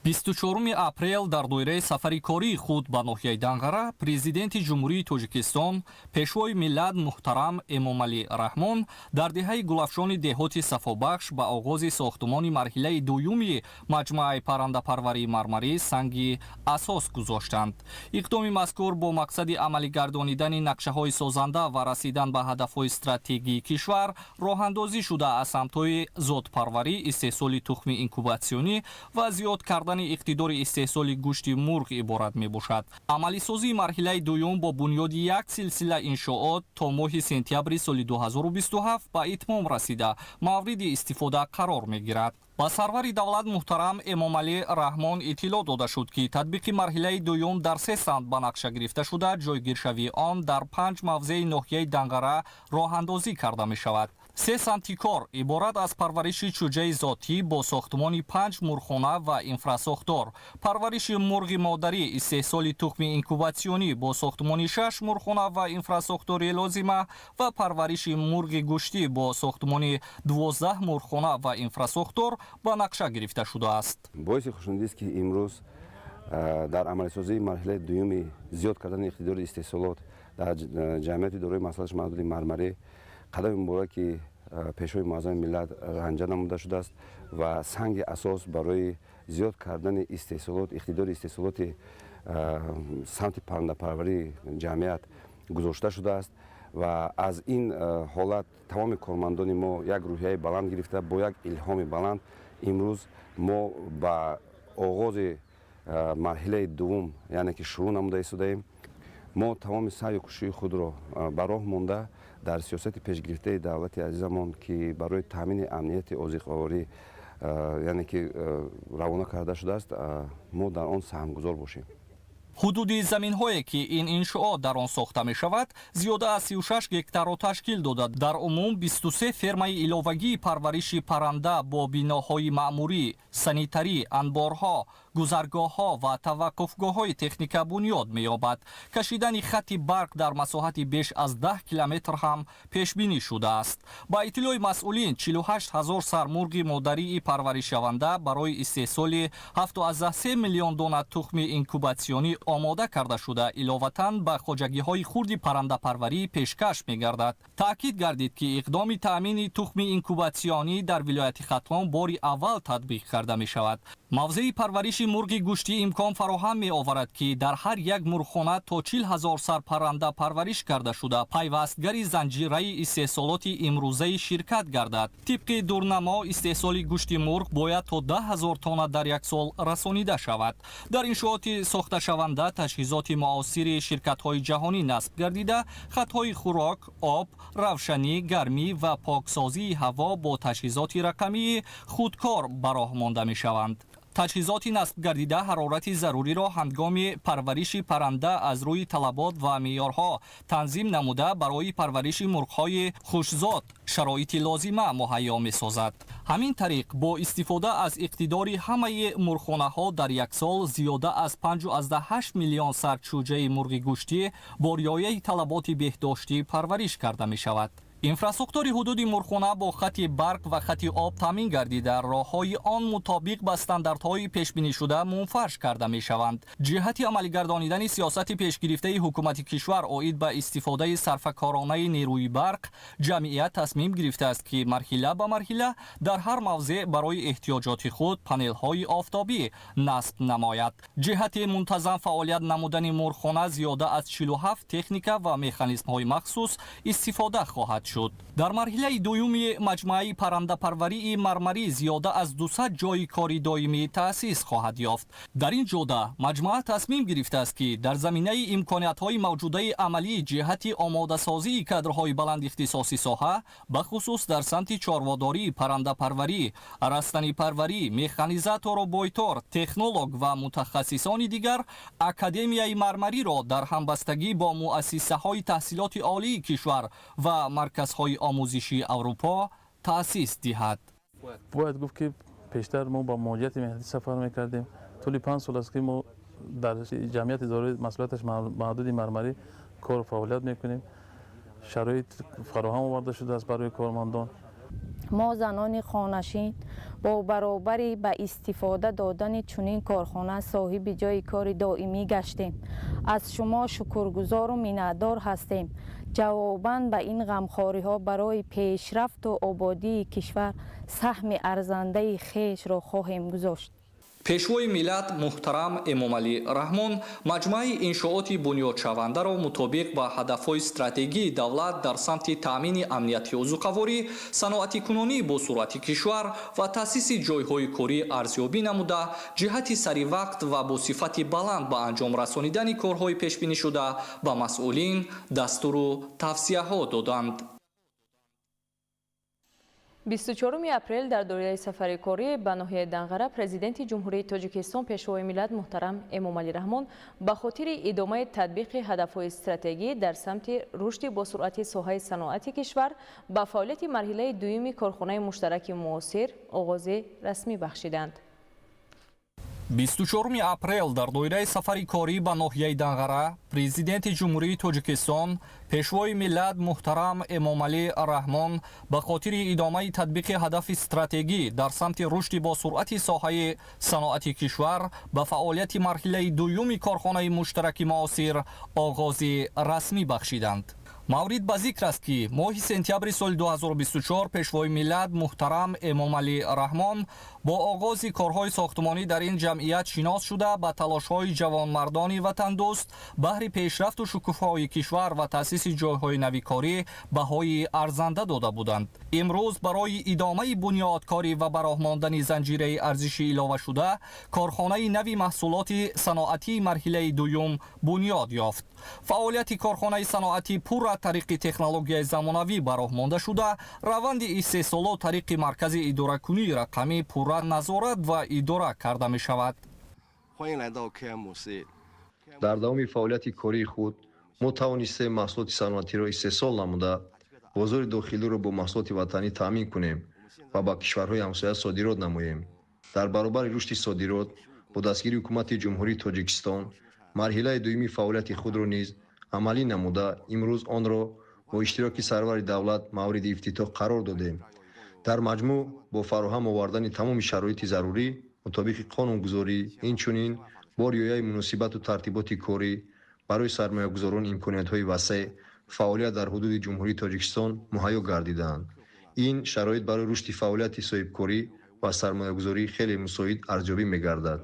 24 апрел дар доираи сафари кории худ ба ноҳияи Данғара президенти ҷумҳурии Тоҷикистон пешвои миллат муҳтарам Эмомалӣ Раҳмон дар деҳаи гулафшони деҳоти Сафобахш ба оғози сохтмони марҳилаи дуюми маҷмӯаи паррандапарварии Мармарӣ санги асос гузоштанд. иқдоми мазкур бо мақсади амалӣ гардонидани нақшаҳои созанда ва расидан ба ҳадафҳои стратегии кишвар роҳандозӣ шуда аз самтҳои зотпарварӣ, истеҳсоли тухми инкубатсионӣ ва зиёд кардани иқтидори истеҳсоли гӯшти мурғ иборат мебошад. амалисозии марҳилаи дуюм бо бунёди як силсила иншоот то моҳи сентябри соли 2027 ба итмом расида мавриди истифода қарор мегирад. ба сарвари давлат муҳтарам Эмомалӣ Раҳмон иттилоъ дода шуд ки татбиқи марҳилаи дуюм дар 3 самт ба нақша гирифта шуда ҷойгиршавии он дар 5 мавзеи ноҳияи Данғара роҳандозӣ карда мешавад. 3 самти кор иборат аз парвариши чӯҷаи зотӣ бо сохтмони 5 мурғхона ва инфрасохтор, парвариши мурғи модарӣ, истеҳсоли тухми инкубатсионӣ бо сохтмони 6 мурғхона ва инфрасохтори лозима ва парвариши мурғи гӯштӣ бо сохтмони 12 мурғхона ва инфрасохтор ба нақша гирифта шудааст. боиси хушнудист ки имрӯз дар амалисозии марҳилаи дуюми зиёд кардани иқтидори истеҳсолот дар ҷамъияти дорои маслиҳати маҳдуди Мармарӣ қадами муборки пешвои муаззами миллат ранҷа намуда шудааст ва санги асос барои зиёд кардани истеҳсолот, иқтидори истеҳсолоти самти паррандапарварии ҷамъият гузошта шудааст ва аз ин ҳолат тамоми кормандони мо як рӯҳияи баланд гирифта бо як илҳоми баланд имрӯз мо ба оғози марҳилаи дуввум яъне ки шурӯъ намуда истодаем. мо тамоми саъю кӯшиши худро ба роҳ монда дар сиёсати пешгирифтаи давлати азизамон ки барои таъмини амнияти озиқаворӣ яъне ки равона карда шудааст мо дар он саҳмгузор бошем. ҳудуди заминҳое ки ин иншоот дар он сохта мешавад зиёда аз 36 гектарро ташкил дода. Дар умум 23 фермаи иловагии парвариши парранда бо биноҳои маъмурӣ, санитарӣ, анборҳо, гузаргоҳҳо ва таваққуфгоҳҳои техника бунёд меёбад. кашидани хатти барқ дар масоҳати беш аз 10 километр ҳам пешбинӣ шудааст. ба иттилои масъулин 48 000 сар мурғи модарии парваришшаванда барои истеҳсоли 7,3 миллион дона тухми инкубатсионӣ омода карда шуда иловатан ба хоҷагиҳои хурди паррандапарварӣ пешкаш мегардад. таъкид гардид ки иқдоми таъмини тухми инкубатсионӣ дар вилояти Хатлон бори аввал татбиқ карда мешавад. мавзеи парвариши мурғи гӯштӣ имкон фароҳам меоварад ки дар ҳар як мурғхона то 40 000 сар парранда парвариш карда шуда пайвастгари занҷираи истеҳсолоти имрӯзаи ширкат гардад. тибқи дурнамо истеҳсоли гӯшти мурғ бояд то 10 000 тонна дар як сол расонида шавад. дар иншооти сохташаванда таҷҳизоти муосири ширкатҳои ҷаҳонӣ насб гардида хатҳои хӯрок, об, равшанӣ, гармӣ ва поксозии ҳаво бо таҷҳизоти рақамии худкор бароҳ монда мешаванд. таҷҳизоти насб гардида ҳарорати заруриро ҳангоми парвариши парранда аз рӯи талабот ва меъёрҳо танзим намуда барои парвариши мурғҳои хушзод шароити лозима муҳайё месозад. ҳамин тариқ бо истифода аз иқтидори ҳамаи мурғхонаҳо дар як сол зиёда аз 5,8 миллион сар чӯҷаи мурғи гӯштӣ бо риояи талаботи беҳдоштӣ парвариш карда мешавад. инфраструктури ҳудуди мурғхона бо хати барқ ва хати об таъмин гардида роҳҳои он мутобиқ ба стандартҳои пешбинишуда мунфарш карда мешаванд. ҷиҳати амалӣ гардонидани сиёсати пешгирифтаи ҳукумати кишвар оид ба истифодаи сарфакоронаи нерӯи барқ, ҷамъият тасмим гирифтааст ки марҳила ба марҳила дар ҳар мавзеъ барои эҳтиёҷоти худ панелҳои офтобӣ насб намояд. ҷиҳати мунтазам фаъолият намудани мурғхона зиёда аз 47 техника ва механизмҳои махсус истифода хоҳад шуд. дар марҳилаи дуюми маҷмӯаи паррандапарварии мармарӣ зиёда аз 200 ҷойи кори доимӣ таъсис хоҳад ёфт. дар ин ҷода маҷмӯа тасмим гирифтааст ки дар заминаи имкониятҳои мавҷудаи амалӣ ҷиҳати омодасозии кадрҳои баландихтисоси соҳа ба хусус дар самти чорводорӣ, паррандапарварӣ, растанипарварӣ, механизатору бойтор, технолог ва мутахассисони дигар академияи мармариро дар ҳамбастагӣ бо муассисаҳои таҳсилоти олии кишвар ва марказҳои омӯзиши аврупо таъсис диҳад. бояд гуфт ки пештар мо ба муҳоҷирати меҳнатӣ сафар мекардем. тӯли 5 сол аст ки мо дар ҷамъияти идораи масъулияташ маҳдуди мармарӣ кору фаъолият мекунем. шароит фароҳам оварда шудааст барои кормандон. мо занони хонашин бо баробари ба истифода додани чунин корхона соҳиби ҷойи кори доимӣ гаштем. аз шумо шукргузору миннатдор ҳастем. ҷавобан ба ин ғамхориҳо барои пешрафту ободии кишвар саҳми арзандаи хешро хоҳем гузошт. пешвои миллат муҳтарам эмомалӣ раҳмон маҷмӯаи иншооти бунёдшавандаро мутобиқ ба ҳадафҳои стратегии давлат дар самти таъмини амнияти узуқаворӣ, саноатикунонӣ бо суръати кишвар ва таъсиси ҷойҳои корӣ арзёбӣ намуда, ҷиҳати саривақт ва бо сифати баланд ба анҷом расонидани корҳои пешбинишуда ба масъулин дастуру тавсияҳо доданд. 24 апрел дар дораи сафари корӣ ба ноҳияи Данғара президенти ҷумҳурии Тоҷикистон пешвои миллат муҳтарам Эмомалӣ Раҳмон ба хотири идомаи татбиқи ҳадафҳои стратегӣ дар самти рушди босуръати соҳаи саноати кишвар ба фаъолияти марҳилаи дуюми корхонаи муштараки муосир оғози расмӣ бахшиданд. 24 апрел дар доираи сафари корӣ ба ноҳияи Данғара президенти ҷумҳурии Тоҷикистон пешвои миллат муҳтарам Эмомалӣ Раҳмон ба хотири идомаи татбиқи ҳадафи стратегӣ дар самти рушди босуръати соҳаи саноати кишвар ба фаъолияти марҳилаи дуюми корхонаи муштараки муосир оғози расмӣ бахшиданд. маврид ба зикр аст ки моҳи сентябри соли 2024 пешвои миллат муҳтарам Эмомалӣ Раҳмон бо оғози корҳои сохтумонӣ дар ин ҷамъият шинос шуда ба талошҳои ҷавонмардони ватандӯст баҳри пешрафту шукуфаҳои кишвар ва таъсиси ҷойҳои навикорӣ баҳои арзанда дода буданд. имрӯз барои идомаи бунёдкорӣ ва бароҳмондани занҷираи арзиши иловашуда корхонаи нави маҳсулоти саноатии марҳилаи дуюм бунёд ёфт. фаъолияти корхонаи саноатӣ пур аз тариқи технологияи замонавӣ бароҳ монда шуда раванди истеҳсолот тариқи маркази идоракунии рақамӣ пурра назорат ва идора карда мешавад. дар давоми фаъолияти кории худ мо тавонистем маҳсулоти саноатиро истеҳсол намуда бозори дохилиро бо маҳсулоти ватанӣ таъмин кунем ва ба кишварҳои ҳамсоя содирот намоем. дар баробари рушди содирот бо дастгирии ҳукумати ҷумҳурии Тоҷикистон марҳилаи дуюми фаъолияти худро низ амалӣ намуда имрӯз онро бо иштироки сарвари давлат мавриди ифтитоҳ қарор додем. дар маҷмӯъ бо фароҳам овардани тамоми шароити зарурӣ мутобиқи қонунгузорӣ инчунин бо риояи муносибату тартиботи корӣ барои сармоягузорон имкониятҳои васеъ фаъолият дар ҳудуди ҷумҳурии Тоҷикистон муҳайё гардидаанд. ин шароит барои рушди фаъолияти соҳибкорӣ ва сармоягузории хеле мусоид арзёбӣ мегардад.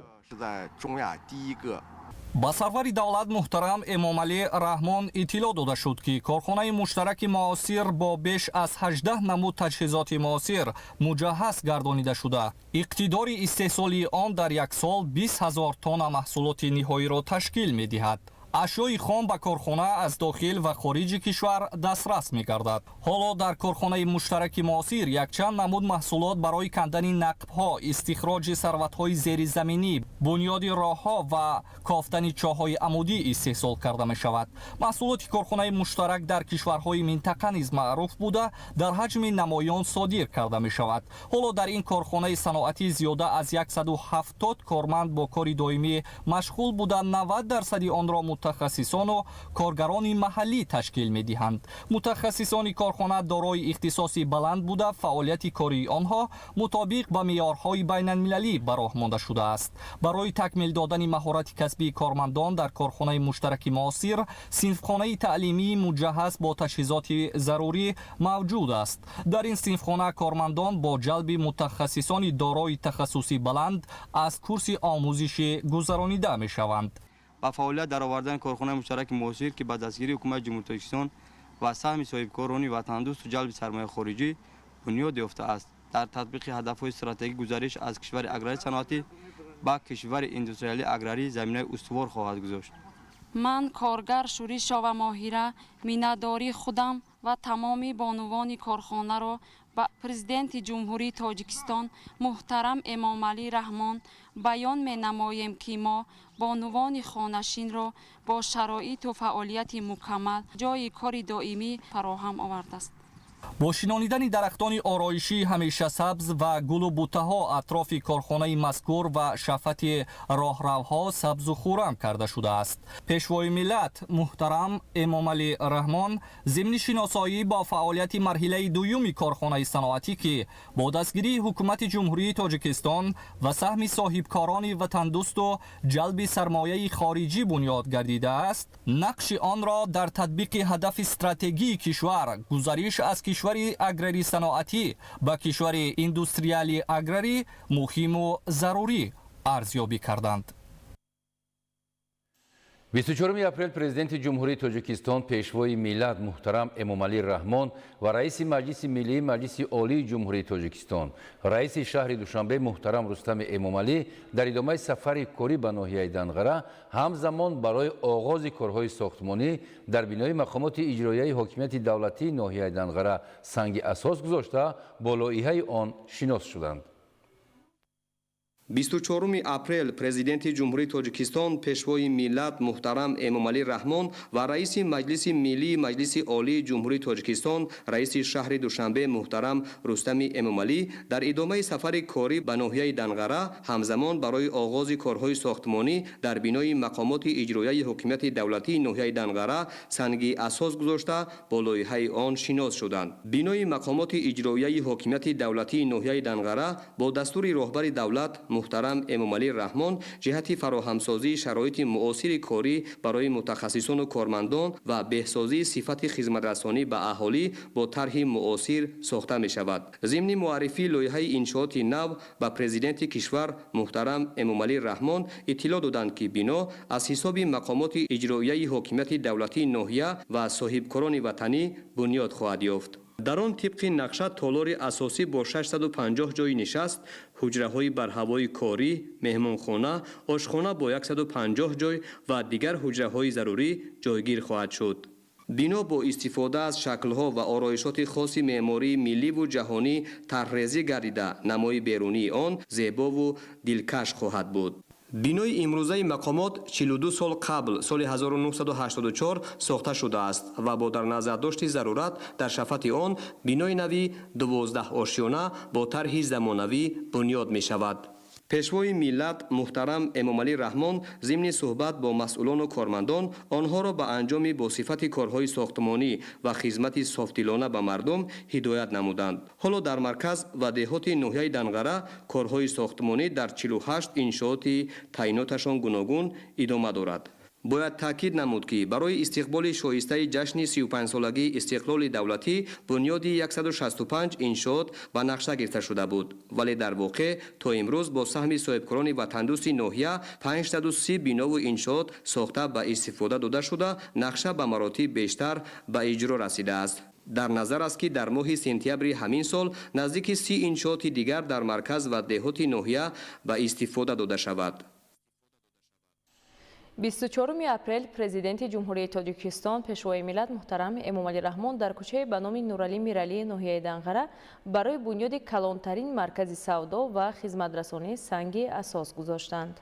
ба сарвари давлат муҳтарам эмомалӣ раҳмон иттилоъ дода шуд ки корхонаи муштараки муосир бо беш аз 18 намуд таҷҳизоти муосир муҷаҳҳаз гардонида шуда иқтидори истеҳсоли он дар як сол 20 000 тонна маҳсулоти ниҳоиро ташкил медиҳад. ашёи хом ба корхона аз дохил ва хориҷи кишвар дастрас мегардад. ҳоло дар корхонаи муштараки муосир якчанд намуд маҳсулот барои кандани нақбҳо, истихроҷи сарватҳои зеризаминӣ, бунёди роҳҳо ва кофтани чоҳҳои амудӣ истеҳсол карда мешавад. маҳсулоти корхонаи муштарак дар кишварҳои минтақа низ маъруф буда дар ҳаҷми намоён содир карда мешавад. ҳоло дар ин корхонаи саноатӣ зиёда аз 170 корманд бо кори доимӣ машғул буда 90% онро мутахассисону коргарони маҳаллӣ ташкил медиҳанд. мутахассисони корхона дорои ихтисоси баланд буда фаъолияти кории онҳо мутобиқ ба меъёрҳои байналмилалӣ ба роҳ монда шудааст. барои такмил додани маҳорати касбии кормандон дар корхонаи муштараки муосир синфхонаи таълимии муҷаҳҳаз бо таҷҳизоти зарурӣ мавҷуд аст. дар ин синфхона кормандон бо ҷалби мутахассисони дорои тахассуси баланд аз курси омӯзишӣ гузаронида мешаванд. ба фаъолият даровардан корхонаи муштараки муосир ки ба дастгирии ҳукумати ҷумҳурии тоҷикистон ва саҳми соҳибкорони ватандӯсту ҷалби сармояи хориҷӣ бунёд ёфтааст. дар татбиқи ҳадафҳои стратегии гузариш аз кишвари аграрӣ саноатӣ ба кишвари индустриалӣ аграрӣ заминаи устувор хоҳад гузошт. ман коргар шӯришова моҳира миннатдории худам ва тамоми бонувони корхонаро ба президенти ҷумҳурии тоҷикистон муҳтарам эмомалӣ раҳмон баён менамоем ки мо бонувони хонашинро бо шароиту фаъолияти мукаммал ҷойи кори доимӣ фароҳам овардааст. бо шинонидани дарахтони ороишӣ ҳамешасабз ва гулу буттаҳо атрофи корхонаи мазкур ва шафати роҳравҳо сабзу хӯрам карда шудааст. пешвои миллат муҳтарам эмомалӣ раҳмон зимни шиносоӣ бо фаъолияти марҳилаи дуюми корхонаи саноатӣ ки бо дастгирии ҳукумати ҷумҳурии тоҷикистон ва саҳми соҳибкорони ватандӯсту ҷалби сармояи хориҷӣ бунёд гардидааст, нақши онро дар татбиқи ҳадафи стратегии кишвар гузариш аз кишвари аграрӣ саноатӣ ба кишвари индустриалӣ аграрӣ муҳиму зарурӣ арзёбӣ карданд. 24 апрел президенти ҷумҳурии тоҷикистон пешвои миллат муҳтарам эмомалӣ раҳмон ва раиси маҷлиси миллии маҷлиси олии ҷумҳурии тоҷикистон раиси шаҳри душанбе муҳтарам рустами эмомалӣ дар идомаи сафари корӣ ба ноҳияи данғара ҳамзамон барои оғози корҳои сохтмонӣ дар бинои мақомоти иҷроияи ҳокимияти давлатии ноҳияи данғара санги асос гузошта бо лоиҳаи он шинос шуданд. 24 апрел президенти ҷумҳурии тоҷикистон пешвои миллат муҳтарам эмомалӣ раҳмон ва раиси маҷлиси миллии маҷлиси олии ҷумҳурии тоҷикистон раиси шаҳри душанбе муҳтарам рустами эмомалӣ дар идомаи сафари корӣ ба ноҳияи данғара ҳамзамон барои оғози корҳои сохтмонӣ дар бинои мақомоти иҷроияи ҳокимияти давлатии ноҳияи данғара санги асос гузошта бо лоиҳаи он шинос шуданд. бинои мақомоти иҷроияи ҳокимияти давлатии ноҳияи данғара бо дастури роҳбари давлат муҳтарам эмомалӣ раҳмон ҷиҳати фароҳамсозии шароити муосири корӣ барои мутахассисону кормандон ва беҳсозии сифати хизматрасонӣ ба аҳолӣ бо тарҳи муосир сохта мешавад. зимни муаррифии лоиҳаи иншооти нав ба президенти кишвар муҳтарам эмомалӣ раҳмон иттилоъ доданд ки бино аз ҳисоби мақомоти иҷроияи ҳокимияти давлатии ноҳия ва соҳибкорони ватанӣ бунёд хоҳад ёфт. дар он тибқи нақша толори асосӣ бо 650 ҷойи нишаст, ҳуҷраҳои барҳавои корӣ, меҳмонхона, ошхона бо 150 ҷой ва дигар ҳуҷраҳои зарурӣ ҷойгир хоҳад шуд. бино бо истифода аз шаклҳо ва ороишоти хоси меъмории милливу ҷаҳонӣ тарҳрезӣ гардида намои берунии он зебову дилкаш хоҳад буд. бинои имрӯзаи мақомот 42 сол қабл соли 1984 сохта шудааст ва бо дар назардошти зарурат дар шафати он бинои нави 12 ошёна бо тарҳи замонавӣ бунёд мешавад. пешвои миллат муҳтарам эмомалӣ раҳмон зимни суҳбат бо масъулону кормандон онҳоро ба анҷоми босифати корҳои сохтмонӣ ва хизмати софдилона ба мардум ҳидоят намуданд. ҳоло дар марказ ва деҳоти ноҳияи данғара корҳои сохтмонӣ дар 48 иншооти таъйиноташон гуногун идома дорад. бояд таъкид намуд ки барои истиқболи шоистаи ҷашни 35 солагии истиқлоли давлатӣ бунёди 165 иншоот ба нақша гирифта шуда буд, вале дар воқеъ то имрӯз бо саҳми соҳибкорони ватандӯсти ноҳия 530 бинову иншоот сохта ба истифода дода шуда, нақша ба маротиб бештар ба иҷро расидааст. дар назар аст ки дар моҳи сентябри ҳамин сол наздики 30 иншооти дигар дар марказ ва деҳоти ноҳия ба истифода дода шавад. 24 апрел президенти ҷумҳурияи тоҷикистон пешвои миллат муҳтарам Эмомалӣ Раҳмон дар кӯчаи ба номи Нуралӣ Миралии ноҳияи Данғара барои бунёди калонтарин маркази савдо ва хизматрасонӣ санги асос гузоштанд.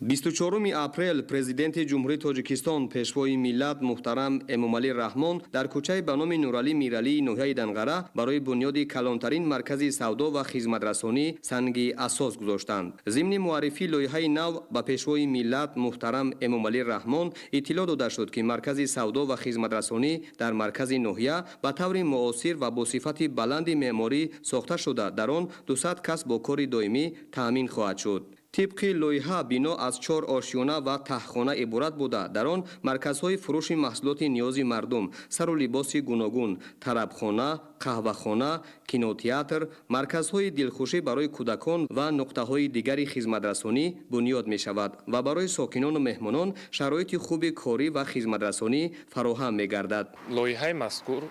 24 апрел президенти ҷумҳурии тоҷикистон пешвои миллат муҳтарам Эмомалӣ Раҳмон дар кӯчаи ба номи Нуралӣ Миралии ноҳияи Данғара барои бунёди калонтарин маркази савдо ва хизматрасонӣ санги асос гузоштанд. зимни муаррифии лоиҳаи нав ба пешвои миллат муҳтарам Эмомалӣ Раҳмон иттилоъ дода шуд ки маркази савдо ва хизматрасонӣ дар маркази ноҳия ба таври муосир ва бо сифати баланди меъморӣ сохта шуда, дар он 200 кас бо кори доимӣ таъмин хоҳад шуд. طبق لایحه бино аз 4 ошیона و تهخانه عبارت بوده. در آن مرکزهای فروش محصولات نیاز مردم، سر و لباس گوناگون، طربخانه، قهوه‌خانه، کینوتئاتر، مرکزهای دلخوشی برای کودکان و نقطه‌های دیگر خدمت‌رسانی بنیاد می‌شود و برای ساکنان و مهمانان شرایط خوب کاری و خدمت‌رسانی فراهم می‌گردد. لایحه مذکور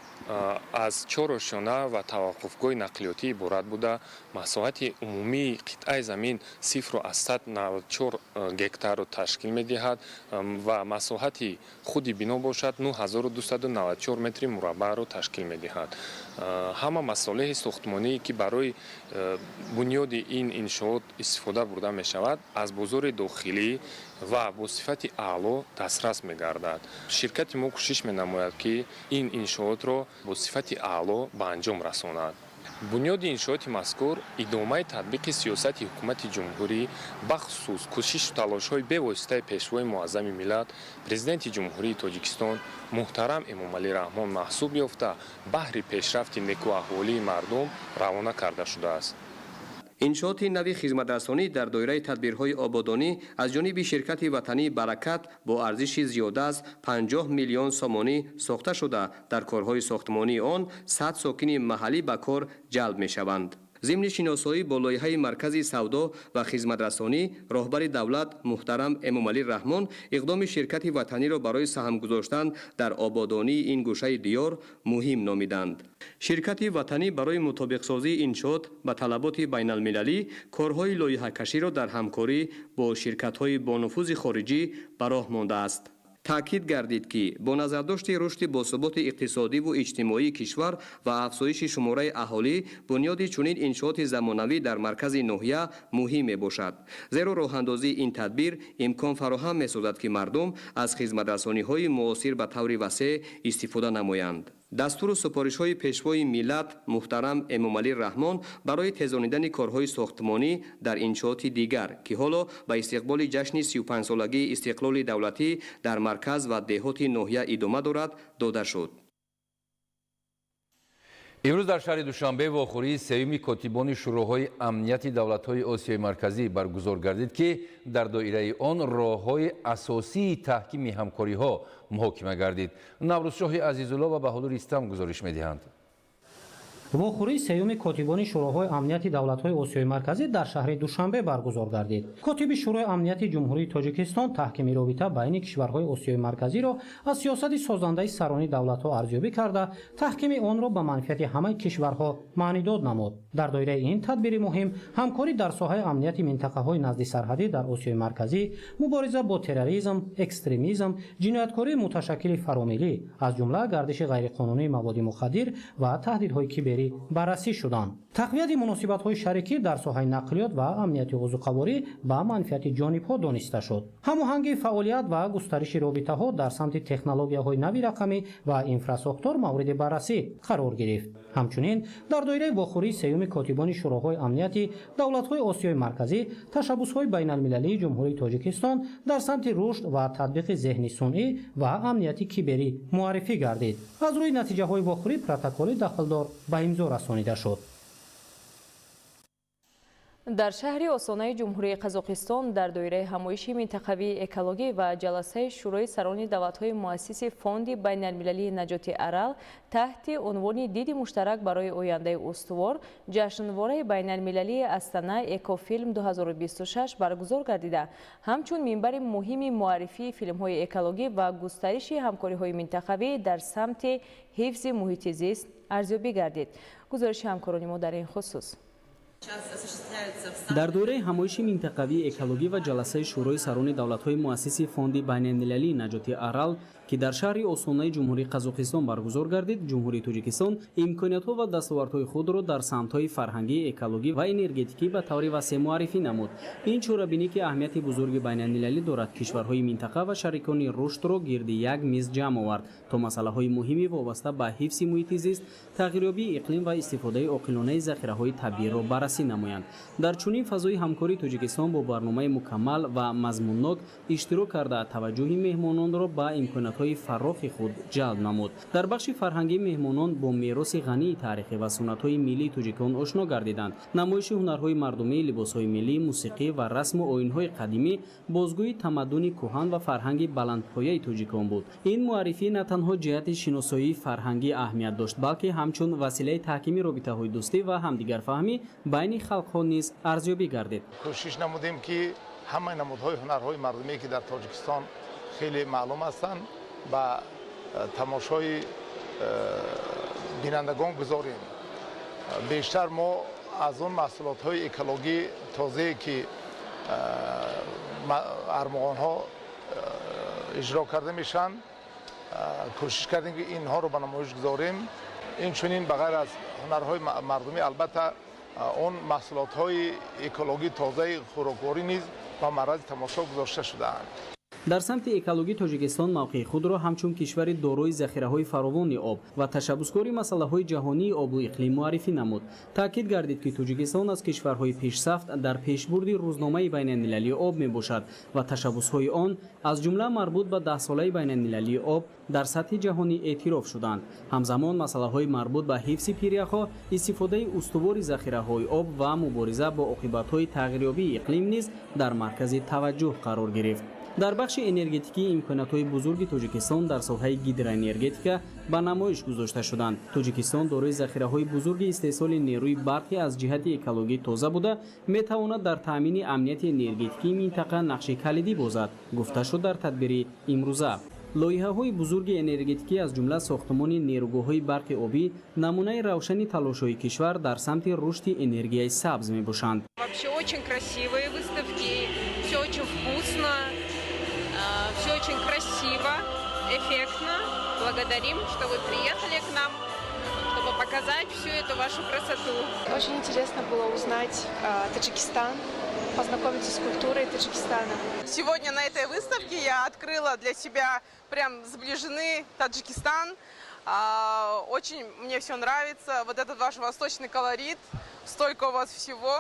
از 4 ошиона و توقفگاه نقلیاتی عبارت بوده. مساحت عمومی قطعه زمین 0.194 گکتار را تشکیل می‌دهد و مساحت خود بنا باشد 9294 متر مربع را تشکیل می‌دهد. همه مصالح ساختمانی که برای بنیاد این انشاءات استفاده برده می شود از بازار داخلی و با صفت اعلی دسترس می گردد. شرکت ما کوشش می نماید که این انشاءات را با صفت اعلی به انجام رساند. بنیاد انشاءات مذکور ادامه تطبیق سیاست حکومت جمهوری بخصوص کوشش و تلاش‌های به واسطه پیشوای معظم ملت پرزیدنت جمهوری تاجیکستان محترم امامعلی رحمان محسوب یافته بهر پیشرفت نیکو احوالی مردم روانه کرده شده است. انشاءات نوی خدمت‌رسانی در دایره تدبیرهای آبادانی از جانب شرکت وطنی برکت با ارزش زیاده از 50 میلیون سومانی ساخته شده. در کارهای ساختمانی آن 100 ساکن محلی به کار جلب می‌شوند. ضمن شناسایی با لایحه مرکز سودا و خدمت‌رسانی راهبر دولت محترم امامعلی رحمان اقدام شرکت وطنی را برای سهم گذاشتن در آبادانی این گوشه دیار مهم نامیدند. شرکت وطنی برای مطابق سازی انشاءات با طلبات بین المللی کارهای لایحه کشی را در همکاری با شرکت‌های با نفوذ خارجی به راه مانده است. تأکید گردید که با نظرداشت رشد باثبات اقتصادی و اجتماعی کشور و افزایش شماره اهالی بنیاد چنین انشاءات زمانوی در مرکز ناحیه مهم میباشد. زیرا راه اندازی این تدبیر امکان فراهم میسازد که مردم از خدمت‌رسانی‌های معاصر به طور وسیع استفاده نمایند. دستور و سپارش‌های پیشوای ملت محترم امامعلی رحمان برای تیزانیدن کارهای ساختمانی در انشاءات دیگر که حالا به استقبال جشن 35 سالگی استقلال دولتی در مرکز و دهات ناحیه ادامه دارد داده شد. امروز در شهر دوشنبه واخوری سوم کاتبان شورای امنیت دولت‌های آسیای مرکزی برگزار گردید که در دایره آن راه‌های اساسی تحکیم همکاری‌ها محاکمه گردید. نوروزشاه عزیزالله و بهادر استم گزارش می‌دهند. واخوری سوم کاتبان شورای امنیت دولت‌های آسیای مرکزی در شهر دوشنبه برگزار گردید. کاتب شورای امنیت جمهوری تاجیکستان تحکیم رابطه بین کشورهای آسیای مرکزی را از سیاست سازنده سرانی دولت‌ها ارزیابی کرده، تحکیم آن را به منفعت همه کشورها معنی داد نمود. در دایره این تدبیر مهم همکاری در ساحه امنیت منطقه‌های نزد سرحدی در آسیای مرکزی، مبارزه با تروریسم، اکستریمیسم، جنایتکاری متشکل فراملی از جمله گردش غیرقانونی مواد مخدر و تهدیدهای کیبری بررسی شدند. تقویت مناسبت‌های شریکی در ساحه نقلیات و امنیت وضوقواری به منفعت جانب‌ها دانسته شد. هماهنگی فعالیت و گسترش رابطه‌ها در سمت تکنولوژی‌های نوی رقمی و اینفراستراکچور مورد بررسی قرار گرفت. همچنین در دایره واخوری سوم کاتبان شورای امنیت دولت‌های آسیای مرکزی تشبس‌های بین‌المللی جمهوری تاجیکستان در سمت رشد و تطبیق ذهن صنعی و امنیت کیبری معرفی گردید. از روی نتیجه‌های واخوری پروتکل داخلدار به امضا رسانیده شد. در شهر استانه جمهوری قزاقستان در دایره همایش منطقوی اکولوژی و جلسه شورای سران دولت‌های مؤسس فوند بین المللی نجات ارال تحت عنوان دید مشترک برای آینده استوار جشنواره بین المللی استنا اکوفیلم 2026 برگزار گردیده. همچون منبر مهم معرفی فیلم‌های اکولوژی و گسترش همکاری‌های منطقوی در سمت حفظ محیط زیست ارزیابی گردید. گزارش همکاران ما در این خصوص. در دوره همایش منطقوی اکولوژی و جلسه شورای سران دولت‌های مؤسس فوند بین المللی نجات ارال که در شهر استانه جمهوری قزاقستان برگزار گردید، جمهوری تاجیکستان امکانیت‌ها و دستاوردهای خود را در سمت‌های فرهنگی، اکولوژی و انرژتیکی به طور وسیع معرفی نمود. این چاره‌بینی که اهمیت بزرگ بین المللی دارد، کشورهای منطقه و شریکان رشد را گرد یک میز جمع آورد تا مسائل‌های مهمی وابسته به حفظ محیط زیست، تغییریابی اقلیم و استفاده عاقلانه ذخیره‌های طبیعی را بررسی نمایند. در چنین فضای همکاری تاجیکستان با برنامه مکمل و مضمونناک اشتراک کرده توجه مهمانان را به امکانات‌های فراخ خود جلب نمود. در بخش فرهنگی مهمانان با میراث غنی تاریخی و سنت‌های ملی تاجیکان آشنا گردیدند. نمایش هنرهای مردمی، لباس‌های ملی، موسیقی و رسم و آیین‌های قدیمی بازگوی تمدن کهن و فرهنگ بلندپایه تاجیکان بود. این معرفی نه تنها جهت شناسایی فرهنگی اهمیت داشت، بلکه همچون وسیله تحکیم رابطه‌های دوستی و همدیگرفهمی بین خلق‌ها نیز ارزیابی گردید. کوشش نمودیم که همه نمودهای هنرهای مردمی که در تاجیکستان خیلی معلوم هستند با تماشای بینندگان گذاریم. بیشتر ما از اون محصولات‌های اکولوژی تازه که ارمغان‌ها اجرا کرده میشن کوشش کردیم که اینها رو به نمایش گذاریم. این چنین بغیر از هنرهای مردمی البته اون محصولات‌های اکولوژی تازه خوراکواری نیز با معرض تماشا گذاشته شده‌اند. در سمت اکولوژی تاجیکستان موقع خود را همچون کشور دارای ذخیره‌های فراوان آب و تشبثکاری مسائل‌های جهانی آب و اقلیم معرفی نمود. تاکید گردید که تاجیکستان از کشورهای پیشرفت در پیشبرد روزنامه بین المللی آب میباشد و تشبث‌های آن از جمله مربوط به 10 ساله بین المللی آب در سطح جهانی اعتراف شدند. همزمان مسائل‌های مربوط به حفظ پیریخ‌ها، استفاده استوار ذخیره‌های آب و مبارزه با عاقبت‌های تغییریابی اقلیم نیز در مرکز توجه قرار گرفت. در بخش انرژتیکی امکانات‌های بزرگ تاجیکستان در ساحه گیدروانرژتیک به نمایش گذاشته شدند. تاجیکستان دارای ذخیره‌های بزرگ استحصال نیروی برقی از جهت اکولوژی تازه بوده، می‌تواند در تامین امنیت انرژتیکی منطقه نقش کلیدی بازد، گفته شد در تدبیر امروزه. لایحه‌های بزرگ انرژتیکی از جمله ساختمان نیروگاه‌های برق آبی نمونه روشن تلاش‌های کشور در سمت رشد انرژی سبز می‌باشند. Вообще очень красивые выставки, все очень вкусно, все очень красиво, эффектно. Благодарим, что вы приехали к нам, чтобы показать всю эту вашу красоту. Очень интересно было узнать Таджикистан, познакомиться с культурой Таджикистана. Сегодня на этой выставке я открыла для себя прям сближенный Таджикистан. Очень мне все нравится, вот этот ваш восточный колорит, столько у вас всего.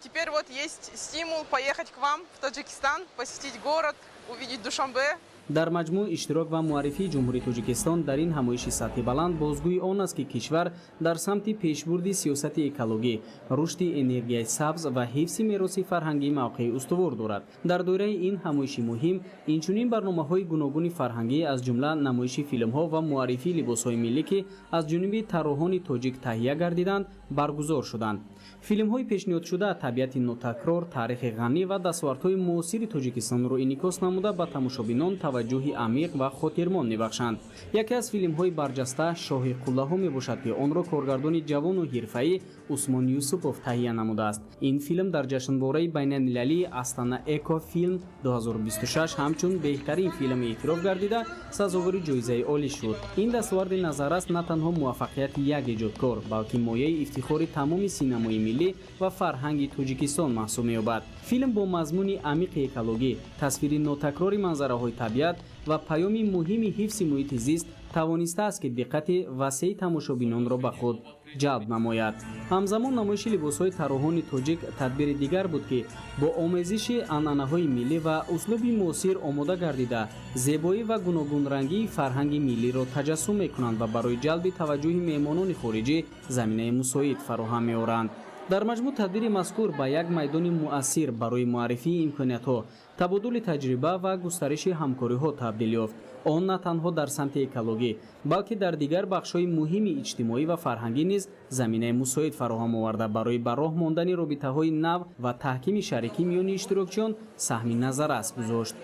Теперь вот есть стимул поехать к вам в Таджикистан, посетить город, увидеть Душанбе. در مجموع اشتراک و معرفی جمهوری تاجیکستان در این همایش سطح بلند بازگوی آن است که کشور در سمت پیشبرد سیاست اکولوژی، رشد انرژی سبز و حفظ میراث فرهنگی موقع استوار دارد. در دوره این همایش مهم اینچنین برنامه‌های گوناگون فرهنگی از جمله نمایش فیلم‌ها و معرفی لباس‌های ملی که از جانب طراحان تاجیک تهیه گردیدند برگزار شدند. فیلم‌های پیشنهاد شده طبیعت نوتکرار، تاریخ غنی و دستاوردهای معاصر تاجیکستان را انعکاس نموده به تماشابینان توجه عمیق و خاطرمان می‌بخشند. یکی از فیلم‌های برجسته شاه قله‌ها میباشد که آن را کارگردان جوان و حرفه‌ای عثمان یوسفوف تهیه نموده است. این فیلم در جشنواره بین المللی استنا اکو فیلم 2026 همچون بهترین فیلم اعتراف گردیده سزاوار جایزه عالی شد. این دستاورد نظر است نه تنها موفقیت یک ایجادکار بلکه مایه افتخار تمام سینمای ملی و فرهنگ تاجیکستان محسوب می‌یابد. فیلم با مضمون عمیق اکولوژی، تصویر نوتکرار منظره‌های طبیعت و پیام مهم حفظ محیط زیست توانسته است که دقت وسیع تماشابینان را به خود جلب نماید. همزمان نمایش لباس‌های طراحان تاجیک تدبیر دیگر بود که با آمیزش عنعنه‌های ملی و اسلوب معاصر آماده گردیده زیبایی و گوناگون رنگی فرهنگ ملی را تجسم می‌کنند و برای جلب توجه مهمانان خارجی زمینه مساعد فراهم می‌آورند. дар маҷмӯъ тадбири мазкур ба як майдони муассир барои муаррифии имкониятҳо, табодули таҷриба ва густариши ҳамкориҳо табдил ёфт. он на танҳо дар самти экологӣ, балки дар дигар бахшҳои муҳими иҷтимоӣ ва фарҳангӣ низ заминаи мусоид фароҳам оварда барои ба роҳ мондани робитаҳои нав ва таҳкими шарикӣ миёни иштирокчиён саҳми назаррас гузошт.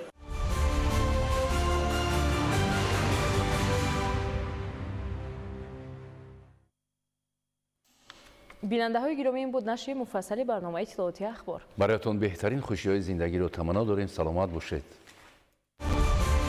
бинандаҳои гиромӣ, ин буд нашри муфассали барномаи иттилоотии ахбор. бароятон беҳтарин хушиҳои зиндагиро таманно дорем. саломат бошед.